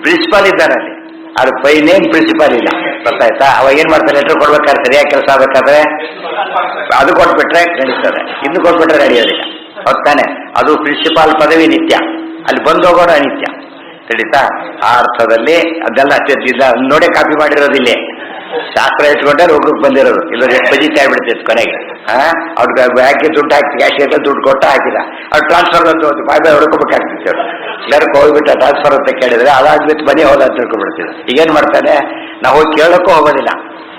ಪ್ರಿನ್ಸಿಪಾಲ್ ಇದ್ದಾನೆ ಅಲ್ಲಿ, ಅದು ಬೈ ನೇಮ್ ಪ್ರಿನ್ಸಿಪಾಲ್ ಇಲ್ಲ. ಗೊತ್ತಾಯ್ತಾ? ಅವಾಗ ಏನ್ ಮಾಡ್ತಾರೆ? ಲೆಟರ್ ಕೊಡ್ಬೇಕಾದ್ರೆ, ಸರಿಯಾಗಿ ಕೆಲಸ ಆಗ್ಬೇಕಾದ್ರೆ ಅದು ಕೊಟ್ಬಿಟ್ರೆ ನಡೀತದೆ, ಇನ್ನು ಕೊಟ್ಬಿಟ್ರೆ ನಡೆಯೋದಿಲ್ಲ. ಹೊತ್ತಾನೆ ಅದು ಪ್ರಿನ್ಸಿಪಾಲ್ ಪದವಿ ನಿತ್ಯ, ಅಲ್ಲಿ ಬಂದು ಹೋಗೋಣ ಅನಿತ್ಯ. ತಿಳಿತಾ? ಆ ಅರ್ಥದಲ್ಲಿ ಅದೆಲ್ಲ ನೋಡೇ ಕಾಪಿ ಮಾಡಿರೋದಿಲ್ಲೇ, ಶಾಸ್ತ್ರ ಇಟ್ಕೊಂಡ್ರೆ ಒಬ್ರಿಗೆ ಬಂದಿರೋದು. ಇಲ್ಲ ಎಷ್ಟು ಬಜಿತಾ ಆಗ್ಬಿಡ್ತಿತ್ತು ಕೊನೆಗೆ. ಅವ್ರಿಗೆ ಬ್ಯಾಂಕಿಗೆ ದುಡ್ಡು ಹಾಕಿ, ಕ್ಯಾಶಿಯರ್ಗೆ ದುಡ್ಡು ಕೊಟ್ಟು ಹಾಕಿಲ್ಲ, ಅವ್ರು ಟ್ರಾನ್ಸ್ಫರ್ ಅಂತ ಬಾಯ್ ಹೊಡ್ಕೋಬೇಕಾಗ್ತಿತ್ತು. ಕ್ಲರ್ಕ್ ಹೋಗ್ಬಿಟ್ಟು ಟ್ರಾನ್ಸ್ಫರ್ ಅಂತ ಕೇಳಿದ್ರೆ ಅದಾಗ್ಬಿಟ್ಟು ಮನೆ ಹೋದ ಅಂತ ತಿಳ್ಕೊಬಿಡ್ತಿದ್ರು. ಈಗೇನ್ ಮಾಡ್ತಾನೆ? ನಾವು ಹೋಗಿ ಕೇಳೋಕ್ಕೂ ಹೋಗೋದಿಲ್ಲ.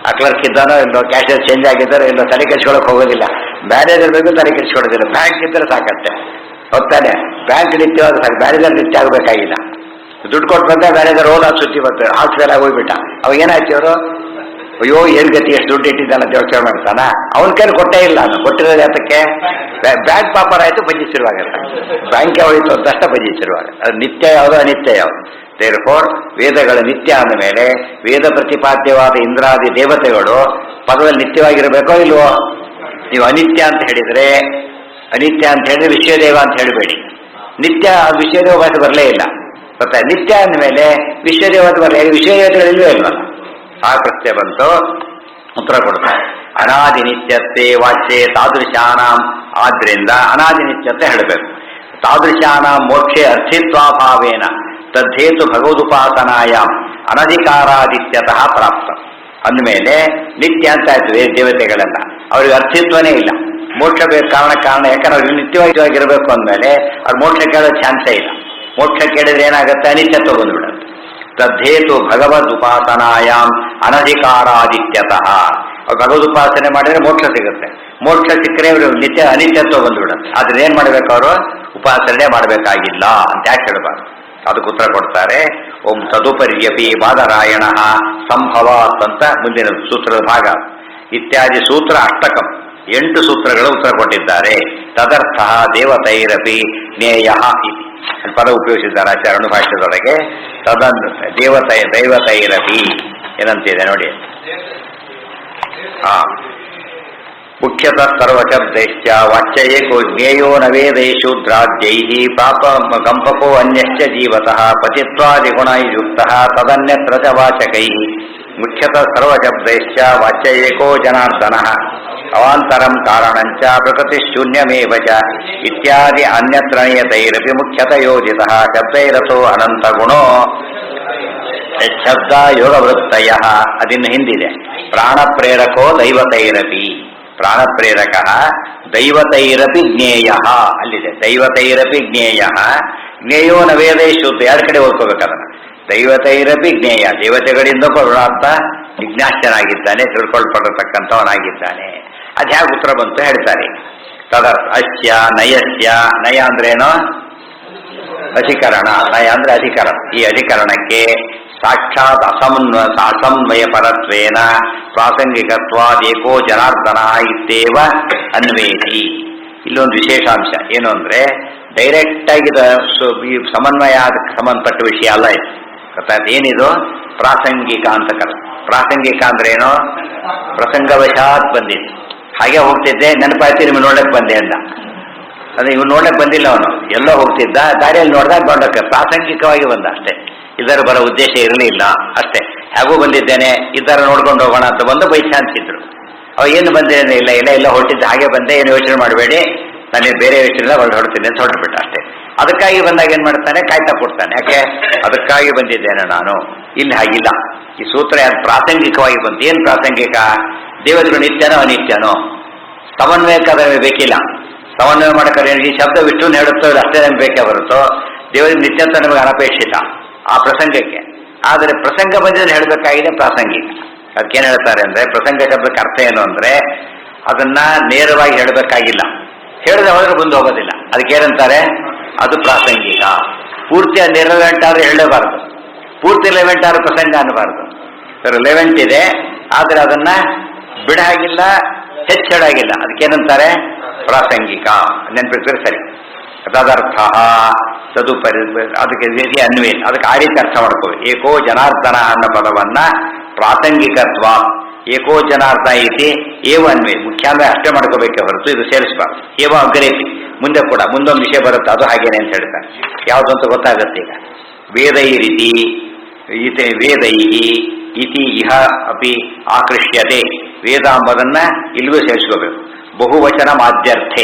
ಆ ಕ್ಲರ್ಕ್ ಇದ್ದಾನೋ ಇಲ್ಲೋ, ಕ್ಯಾಶಿಯರ್ ಚೇಂಜ್ ಆಗಿದ್ದಾರೋ ಇಲ್ಲೋ, ತಲೆ ಕೆಡ್ಸ್ಕೊಳಕ್ ಹೋಗೋದಿಲ್ಲ. ಮ್ಯಾನೇಜರ್ ಬೇಕು, ತಲೆ ಕೆಡ್ಸ್ಕೊಡೋದಿಲ್ಲ. ಬ್ಯಾಂಕ್ ಇದ್ದರೆ ಸಾಕತ್ತೆ. ಹೋಗ್ತಾನೆ, ಬ್ಯಾಂಕ್ ನಿತ್ಯವಾದ ಸಾಕು, ಮ್ಯಾನೇಜರ್ ನಿತ್ಯ ಆಗಬೇಕಾಗಿಲ್ಲ. ದುಡ್ಡು ಕೊಟ್ಟು ಬಂದ ಮ್ಯಾನೇಜರ್ ಹೋದ ಸುತ್ತಿ ಬರ್ತಾರೆ, ಹಾಸ್ಪಿಟಲ್ ಆಗಿ ಹೋಗ್ಬಿಟ್ಟ. ಅವಾಗ ಏನಾಯ್ತು? ಅವರು ಅಯ್ಯೋ ಏನ್ ಗತಿ ಎಷ್ಟು ದುಡ್ಡು ಇಟ್ಟಿದ್ದಾನ ಅಂತ ಯೋಚನೆ ಮಾಡ್ತಾನ. ಅವನ ಕೈಲಿ ಕೊಟ್ಟೇ ಇಲ್ಲ, ನಾನು ಕೊಟ್ಟಿರೋದು ಯಾತಕ್ಕೆ? ಬ್ಯಾಂಕ್ ಪಾಪರ್ ಆಯ್ತು, ಭಜಿಸಿರುವಾಗಲ್ಲ. ಬ್ಯಾಂಕ್ ಹೋಯ್ತು ಅಂತಷ್ಟ ಭಜಿಸಿರುವಾಗ ಅದು ನಿತ್ಯ ಯಾವುದು ಅನಿತ್ಯ ಯಾವುದು. ದೇರ್ಫೋರ್ ವೇದಗಳ ನಿತ್ಯ ಅಂದ ಮೇಲೆ ವೇದ ಪ್ರತಿಪಾದ್ಯವಾದ ಇಂದ್ರಾದಿ ದೇವತೆಗಳು ಪದದಲ್ಲಿ ನಿತ್ಯವಾಗಿರಬೇಕೋ ಇಲ್ವೋ? ನೀವು ಅನಿತ್ಯ ಅಂತ ಹೇಳಿದ್ರೆ ವಿಶ್ವದೇವ ಅಂತ ಹೇಳಬೇಡಿ. ನಿತ್ಯ ವಿಶ್ವದೇವ ಭಾಷೆ ಬರಲೇ ಇಲ್ಲ. ಗೊತ್ತಾ? ನಿತ್ಯ ಅಂದಮೇಲೆ ವಿಶ್ವದೇವತೆ ಬರಲೇ, ವಿಶ್ವದೇವತೆಗಳಿಲ್ವೇ ಇಲ್ವಲ್ಲ? ಆ ಪ್ರಶ್ನೆ ಬಂತು, ಉತ್ತರ ಕೊಡ್ತಾರೆ. ಅನಾದಿ ನಿತ್ಯತೆ ವಾಚ್ಯೆ ತಾದೃಶಾನಾಂ, ಆದ್ರಿಂದ ಅನಾದಿ ನಿತ್ಯತೆ ಹೇಳಬೇಕು. ತಾದೃಶಾನಾಂ ಮೋಕ್ಷೆ ಅರ್ಥಿತ್ವಾಭಾವೇನ ತದ್ದೇತು ಭಗವದುಪಾಸನಾಯಾಮ್ ಅನಧಿಕಾರಾದಿತ್ಯತಃ ಪ್ರಾಪ್ತ. ಅಂದಮೇಲೆ ನಿತ್ಯ ಅಂತ ಆಯ್ತು ದೇವತೆಗಳೆಲ್ಲ, ಅವ್ರಿಗೆ ಅರ್ಥಿತ್ವನೇ ಇಲ್ಲ. ಮೋಕ್ಷ ಬೇಕು ಕಾರಣ ಯಾಕಂದ್ರೆ ಅವ್ರಿಗೆ ನಿತ್ಯವಾಗಿರಬೇಕು ಅಂದಮೇಲೆ ಅವ್ರು ಮೋಕ್ಷ ಕೇಳೋ ಚಾನ್ಸೇ ಇಲ್ಲ. ಮೋಕ್ಷ ಕೇಳಿದ್ರೆ ಏನಾಗುತ್ತೆ? ಅನಿತ್ಯತ್ವ ಬಂದ್ಬಿಡುತ್ತೆ. ತದ್ದೇತು ಭಗವದುಪಾಸನಾಯಾಮ್ ಅನಧಿಕಾರಾದಿತ್ಯತಃ. ಭಗವದುಪಾಸನೆ ಮಾಡಿದ್ರೆ ಮೋಕ್ಷ ಸಿಗುತ್ತೆ. ಮೋಕ್ಷ ಸಿಕ್ಕರೆ ಅವರು ಅನಿತ್ಯತ್ವ ಬಂದ್ಬಿಡುತ್ತೆ. ಆದ್ರೆ ಏನ್ ಮಾಡ್ಬೇಕು? ಅವರು ಉಪಾಸನೆ ಮಾಡಬೇಕಾಗಿಲ್ಲ ಅಂತ ಯಾಕೆ ಹೇಳಬಾರ್ದು? ಅದಕ್ಕೆ ಉತ್ತರ ಕೊಡ್ತಾರೆ. ಓಂ ತದುಪರ್ಯಪಿ ಬಾದರಾಯಣ ಸಂಭವಾತ್ ಅಂತ ಮುಂದಿನ ಸೂತ್ರದ ಭಾಗ. ಇತ್ಯಾದಿ ಸೂತ್ರ ಅಷ್ಟಕಂ 8 ಸೂತ್ರಗಳು ಉತ್ತರ ಕೊಟ್ಟಿದ್ದಾರೆ. ತದರ್ಥ ದೇವತೈರಪಿ ಜ್ಞೇಯ ಪದ ಉಪಯೋಗಿಸಿದ್ದಾರೆ ಆಚಾರ್ಯ ಭಾಷ್ಯದೊಳಗೆ. ದೈವತೈರಪಿ ಏನಂತಿದೆ ನೋಡಿ. ಮುಖ್ಯತಃ ಸರ್ವಶಬ್ದೈಶ್ಚ ವಾಚ್ಯಯೇಕೋ ಜ್ಞೇಯೋ ನವೇದೈಷು ದ್ರಾಜ್ಯೈಃ ಪಾಪ ಕಂಪಕೋ ಅನ್ಯಶ್ಚ ಜೀವತಃ ಪತಿತ್ವಾದಿಗುಣಯುಕ್ತಃ ತದನ್ಯತ್ರ ಚ ವಾಚಕೈಃ. ಮುಖ್ಯತಃ ಸರ್ವಶಬ್ದೈಶ್ಚ ವಾಚ್ಯಯೇಕೋ ಜನಾರ್ದನಃ ಅವಾಂತರಂ ಕಾರಣಂಚ ಪ್ರಕೃತಿಶೂನ್ಯಮೇವ ಚ ಇತ್ಯಾದಿ ಅನ್ಯತ್ರ ನಿಯತೈರಪಿ ಮುಖ್ಯತಃ ಯೋಜಿತಃ ಶಬ್ದೈರಥೋ ಅನಂತಗುಣೋ ಶಬ್ದ ಯೋಗವೃತ್ತಯಃ. ಅದಿನ್ನು ಹಿಂದಿದೆ. ಪ್ರಾಣಪ್ರೇರಕೋ ದೈವತೈರಪಿ, ಪ್ರಾಣಪ್ರೇರಕ ದೈವತೈರಪಿ ಜ್ಞೇಯ ಅಲ್ಲಿದೆ. ದೈವತೈರಪಿ ಜ್ಞೇಯ ಜ್ಞೇಯೋ ನವೇದೇಶು ಅಂತ 2 ಕಡೆ ಓದ್ಕೋಬೇಕದನ್ನ. ದೈವತೈರಪಿ ಜ್ಞೇಯ, ದೇವತೆಗಳಿಂದ ಪರಮಾತ್ಮ ಜಿಜ್ಞಾಸ್ಯನಾಗಿದ್ದಾನೆ, ತಿಳ್ಕೊಳ್ಪಡತಕ್ಕಂಥವನಾಗಿದ್ದಾನೆ. ಅದು ಹೇಗೆ ಉತ್ತರ ಬಂತು ಹೇಳ್ತಾರೆ. ತದರ್ಥ ಅಸ್ಯ ನಯಸ್ಯ, ನಯ ಅಂದ್ರೇನು? ಅಧಿಕರಣ. ನಯ ಅಂದ್ರೆ ಅಧಿಕರಣ. ಈ ಅಧಿಕರಣಕ್ಕೆ ಸಾಕ್ಷಾತ್ ಅಸಮನ್ವಯ ಪರತ್ವೇನ ಪ್ರಾಸಂಗಿಕತ್ವಾದೇಕೋ ಜನಾರ್ದನ ಇತ್ತೇವ ಅನ್ವೇತಿ. ಇಲ್ಲೊಂದು ವಿಶೇಷಾಂಶ ಏನು ಅಂದ್ರೆ ಡೈರೆಕ್ಟ್ ಆಗಿ ಈ ಸಮನ್ವಯ ಸಂಬಂಧಪಟ್ಟ ವಿಷಯ ಅಲ್ಲ ಇದು. ಗೊತ್ತಾಯ್ತು ಏನಿದು? ಪ್ರಾಸಂಗಿಕ ಅಂತ ಪ್ರಾಸಂಗಿಕ ಅಂದ್ರೆ ಏನು? ಪ್ರಸಂಗವಶಾತ್ ಬಂದಿದೆ. ಹಾಗೆ ಹೋಗ್ತಿದ್ದೆ, ನೆನಪಾಯ್ತು ನಿಮ್ಗೆ ನೋಡಕ್ ಬಂದೆ ಅಂದ. ಅದೇ ಇವ್ನು ನೋಡಕ್ ಬಂದಿಲ್ಲ, ಅವನು ಎಲ್ಲೋ ಹೋಗ್ತಿದ್ದ, ದಾರಿಯಲ್ಲಿ ನೋಡಿದಾಗ ನೋಡಕ್ಕೆ ಪ್ರಾಸಂಗಿಕವಾಗಿ ಬಂದ ಅಷ್ಟೇ. ಇದರ ಬರೋ ಉದ್ದೇಶ ಇರಲಿಲ್ಲ ಅಷ್ಟೇ. ಹೇಗೂ ಬಂದಿದ್ದೇನೆ, ಇದರ ನೋಡ್ಕೊಂಡು ಹೋಗೋಣ ಅಂತ ಬಂದು ಬೈಚಾನ್ಸಿದ್ರು. ಅವ ಏನು ಬಂದೇನೆ, ಇಲ್ಲ ಹೊರಟಿದ್ದ, ಹಾಗೆ ಬಂದೆ, ಏನು ಯೋಚನೆ ಮಾಡಬೇಡಿ, ನನಗೆ ಬೇರೆ ಯೋಚನೆ ಹೊರಡ್ತೀನಿ ಅಂತ ಹೊರಟುಬಿಟ್ಟ ಅಷ್ಟೇ. ಅದಕ್ಕಾಗಿ ಬಂದಾಗ ಏನ್ ಮಾಡ್ತಾನೆ? ಕಾಯ್ತಾ ಕೊಡ್ತಾನೆ. ಯಾಕೆ? ಅದಕ್ಕಾಗಿ ಬಂದಿದ್ದೇನೆ ನಾನು. ಇಲ್ಲಿ ಹಾಗಿಲ್ಲ. ಈ ಸೂತ್ರ ಯಾರು ಪ್ರಾಸಂಗಿಕವಾಗಿ ಬಂತು. ಏನ್ ಪ್ರಾಸಂಗಿಕ? ದೇವತೆಗಳು ನಿತ್ಯನೋ ಅನಿತ್ಯನೋ ಸಮನ್ವಯಕ್ಕಾದ್ರೆ ಬೇಕಿಲ್ಲ. ಸಮನ್ವಯ ಮಾಡಕ್ಕೆ ಈ ಶಬ್ದ ವಿಷ್ಣು ಹೇಳುತ್ತೋ ಇಲ್ಲ ಅಷ್ಟೇ ನಮ್ಗೆ ಬೇಕೇ ಬರುತ್ತೋ. ದೇವರಿಗೆ ನಿತ್ಯತ್ವ ನಮಗೆ ಅನಪೇಕ್ಷಿತ ಆ ಪ್ರಸಂಗಕ್ಕೆ. ಆದರೆ ಪ್ರಸಂಗ ಬಂದಿದ್ರೆ ಹೇಳಬೇಕಾಗಿದೆ ಪ್ರಾಸಂಗಿಕ. ಅದಕ್ಕೇನು ಹೇಳ್ತಾರೆ ಅಂದ್ರೆ, ಪ್ರಸಂಗ ಶಬ್ದಕ್ಕೆ ಅರ್ಥ ಏನು ಅಂದ್ರೆ ಅದನ್ನ ನೇರವಾಗಿ ಹೇಳಬೇಕಾಗಿಲ್ಲ, ಹೇಳಿದ ಹೋದ್ರೆ ಮುಂದೆ ಹೋಗೋದಿಲ್ಲ. ಅದಕ್ಕೇನಂತಾರೆ? ಅದು ಪ್ರಾಸಂಗಿಕ. ಪೂರ್ತಿ ರಿಲೆವೆಂಟ್ ಆದ್ರೆ ಹೇಳಬಾರ್ದು, ಪೂರ್ತಿ ರಿಲೆವೆಂಟ್ ಆದ್ರೆ ಪ್ರಸಂಗ ಅನ್ನಬಾರ್ದು. ರಿಲೆವೆಂಟ್ ಇದೆ ಆದ್ರೆ ಅದನ್ನ ಬಿಡಾಗಿಲ್ಲ, ಹೆಚ್ಚಾಗಿಲ್ಲ. ಅದಕ್ಕೇನಂತಾರೆ? ಪ್ರಾಸಂಗಿಕ. ನೆನ್ಪಿಟ್ರೆ ಸರಿ. ತದರ್ಥ ತದುಪರಿ, ಅದಕ್ಕೆ ರೀತಿ ಅನ್ವೇ, ಅದಕ್ಕೆ ಆ ರೀತಿ ಅರ್ಥ ಮಾಡ್ಕೋಬೇಕು. ಏಕೋ ಜನಾರ್ದನ ಅನ್ನೋ ಪದವನ್ನ ಪ್ರಾಸಂಗಿಕತ್ವ, ಏಕೋ ಜನಾರ್ದನ ಐತಿ ಏವ ಅನ್ವೇ, ಮುಖ್ಯ ಅಂದ್ರೆ ಅಷ್ಟೇ ಮಾಡ್ಕೋಬೇಕೆ ಹೊರತು ಇದು ಸೇರಿಸಬಾರ್ದು. ಏವ ಅಗ್ರೇತಿ, ಮುಂದೆ ಕೂಡ ಮುಂದೊಂದು ವಿಷಯ ಬರುತ್ತೆ, ಅದು ಹಾಗೇನೆ ಅಂತ ಹೇಳ್ತಾರೆ. ಯಾವುದಂತ ಗೊತ್ತಾಗುತ್ತೆ ಈಗ. ವೇದೈರಿತಿ ವೇದೈ ಇತಿ ಇಹ ಅಪಿ ಆಕೃಷ್ಯತೆ. ವೇದ ಎಂಬುದನ್ನ ಇಲ್ಲಿಗೂ ಸೇರಿಸ್ಕೋಬೇಕು. ಬಹುವಚನ ಆದ್ಯರ್ಥೆ,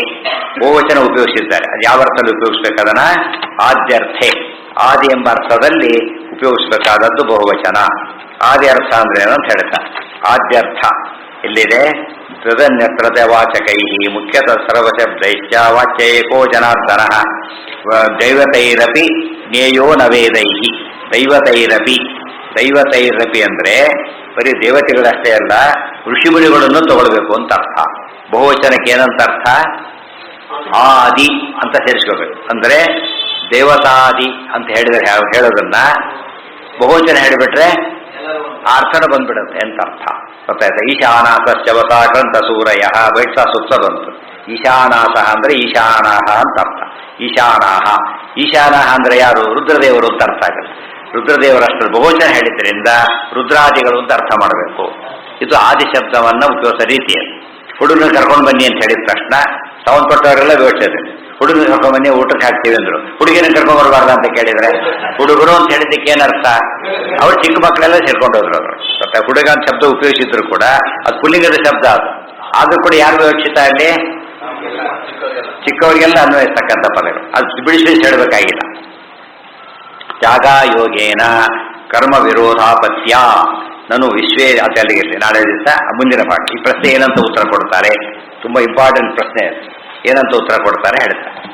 ಬಹುವಚನ ಉಪಯೋಗಿಸಿದ್ದಾರೆ. ಅದು ಯಾವ ಅರ್ಥದಲ್ಲಿ ಉಪಯೋಗಿಸ್ಬೇಕಾದನ್ನ? ಆದ್ಯರ್ಥೆ, ಆದಿ ಎಂಬ ಅರ್ಥದಲ್ಲಿ ಉಪಯೋಗಿಸಬೇಕಾದದ್ದು ಬಹುವಚನ. ಆದಿ ಅರ್ಥ ಅಂದ್ರೆ ಏನು ಅಂತ ಹೇಳ್ತಾರೆ. ಆದ್ಯರ್ಥ ಇಲ್ಲಿದೆ. ತದನ್ಯತ್ರವಾಚಕೈ ಮುಖ್ಯತಃ ಸರ್ವಶಬ್ದೈಶ್ಚ ವಾಚ್ಯ ಏಕೋ ಜನಾರ್ದನ ದೈವತೈರಪಿ ಜ್ಞೇಯೋ ನವೇದೈ. ದೈವತೈರಪಿ ಅಂದ್ರೆ ಬರೀ ದೇವತೆಗಳಷ್ಟೇ ಅಲ್ಲ, ಋಷಿಮುನಿಗಳನ್ನು ತಗೊಳ್ಬೇಕು ಅಂತ ಅರ್ಥ. ಬಹುವಚನಕ್ಕೆ ಏನಂತ ಅರ್ಥ? ಆದಿ ಅಂತ ಸೇರಿಸ್ಕೋಬೇಕು. ಅಂದ್ರೆ ದೇವತಾದಿ ಅಂತ ಹೇಳೋದನ್ನ ಬಹುವಚನ ಹೇಳಿಬಿಟ್ರೆ ಆ ಅರ್ಥನ ಬಂದ್ಬಿಡುತ್ತೆ ಅಂತ ಅರ್ಥ ಗೊತ್ತಾಯ್ತಾ. ಈಶಾನಾಸಶ್ಚವಸಾಕಂತ ಸೂರಯ ಬೈಟ್ಸ ಸುತ್ತ ಬಂತು. ಈಶಾನಾಸ ಅಂದ್ರೆ ಈಶಾನಾಹ ಅಂತ ಅರ್ಥ. ಈಶಾನಾಹ ಈಶಾನಾಹ ಅಂದ್ರೆ ಯಾರು? ರುದ್ರದೇವರು ಅಂತ ಅರ್ಥ ಆಗುತ್ತೆ. ರುದ್ರದೇವರಷ್ಟು ಬಹುವಚನ ಹೇಳಿದ್ರಿಂದ ರುದ್ರಾದಿಗಳು ಅಂತ ಅರ್ಥ ಮಾಡಬೇಕು. ಇದು ಆದಿಶಬ್ದವನ್ನು ಉಪಯೋಗಿಸೋ ರೀತಿಯಲ್ಲಿ. ಹುಡುಗನ ಕರ್ಕೊಂಡು ಬನ್ನಿ ಅಂತ ಹೇಳಿದ ತಕ್ಷಣ ಸೌಂಡ್ ಕೊಟ್ಟವರೆಲ್ಲ ವ್ಯವಸ್ಥೆ. ಹುಡುಗನ ಕರ್ಕೊಂಡ್ ಬನ್ನಿ ಊಟಕ್ಕೆ ಹಾಕ್ತೀವಿ ಅಂದ್ರು. ಹುಡುಗಿನ ಕರ್ಕೊಂಡ್ ಬರಬಾರ್ದು ಅಂತ ಕೇಳಿದ್ರೆ ಹುಡುಗರು ಅಂತ ಹೇಳಿದ್ದಕ್ಕೆ ಏನರ್ಥ? ಅವ್ರು ಚಿಕ್ಕ ಮಕ್ಕಳೆಲ್ಲ ಸೇರ್ಕೊಂಡು ಹೋದ್ರು. ಅವರು ಮತ್ತೆ ಹುಡುಗ ಅಂತ ಶಬ್ದ ಉಪಯೋಗಿಸಿದ್ರು ಕೂಡ ಅದು ಪುಲ್ಲಿಂಗದ ಶಬ್ದ. ಅದು ಆದ್ರೂ ಕೂಡ ಯಾರು ವಿವಕ್ಷಿತ ಅಲ್ಲಿ? ಚಿಕ್ಕವರಿಗೆಲ್ಲ ಅನ್ವಯಿಸ್ತಕ್ಕಂಥ ಪದಗಳು. ಅದು ಬಿಡಿಸಿ ಹೇಳಬೇಕಾಗಿಲ್ಲ. ತ್ಯಾಗ ಯೋಗೇನ ಕರ್ಮ ವಿರೋಧಾಪತ್ಯ ನಾನು ವಿಶ್ವೇ ಅಂತ ಅಲ್ಲಿಗಿರಲಿ. ನಾಳೆ ದಿವಸ ಮುಂದಿನ ಪಾಠ ಈ ಪ್ರಶ್ನೆ ಏನಂತ ಉತ್ತರ ಕೊಡ್ತಾರೆ. ತುಂಬಾ ಇಂಪಾರ್ಟೆಂಟ್ ಪ್ರಶ್ನೆ. ಏನಂತ ಉತ್ತರ ಕೊಡ್ತಾರೆ ಹೇಳ್ತಾರೆ.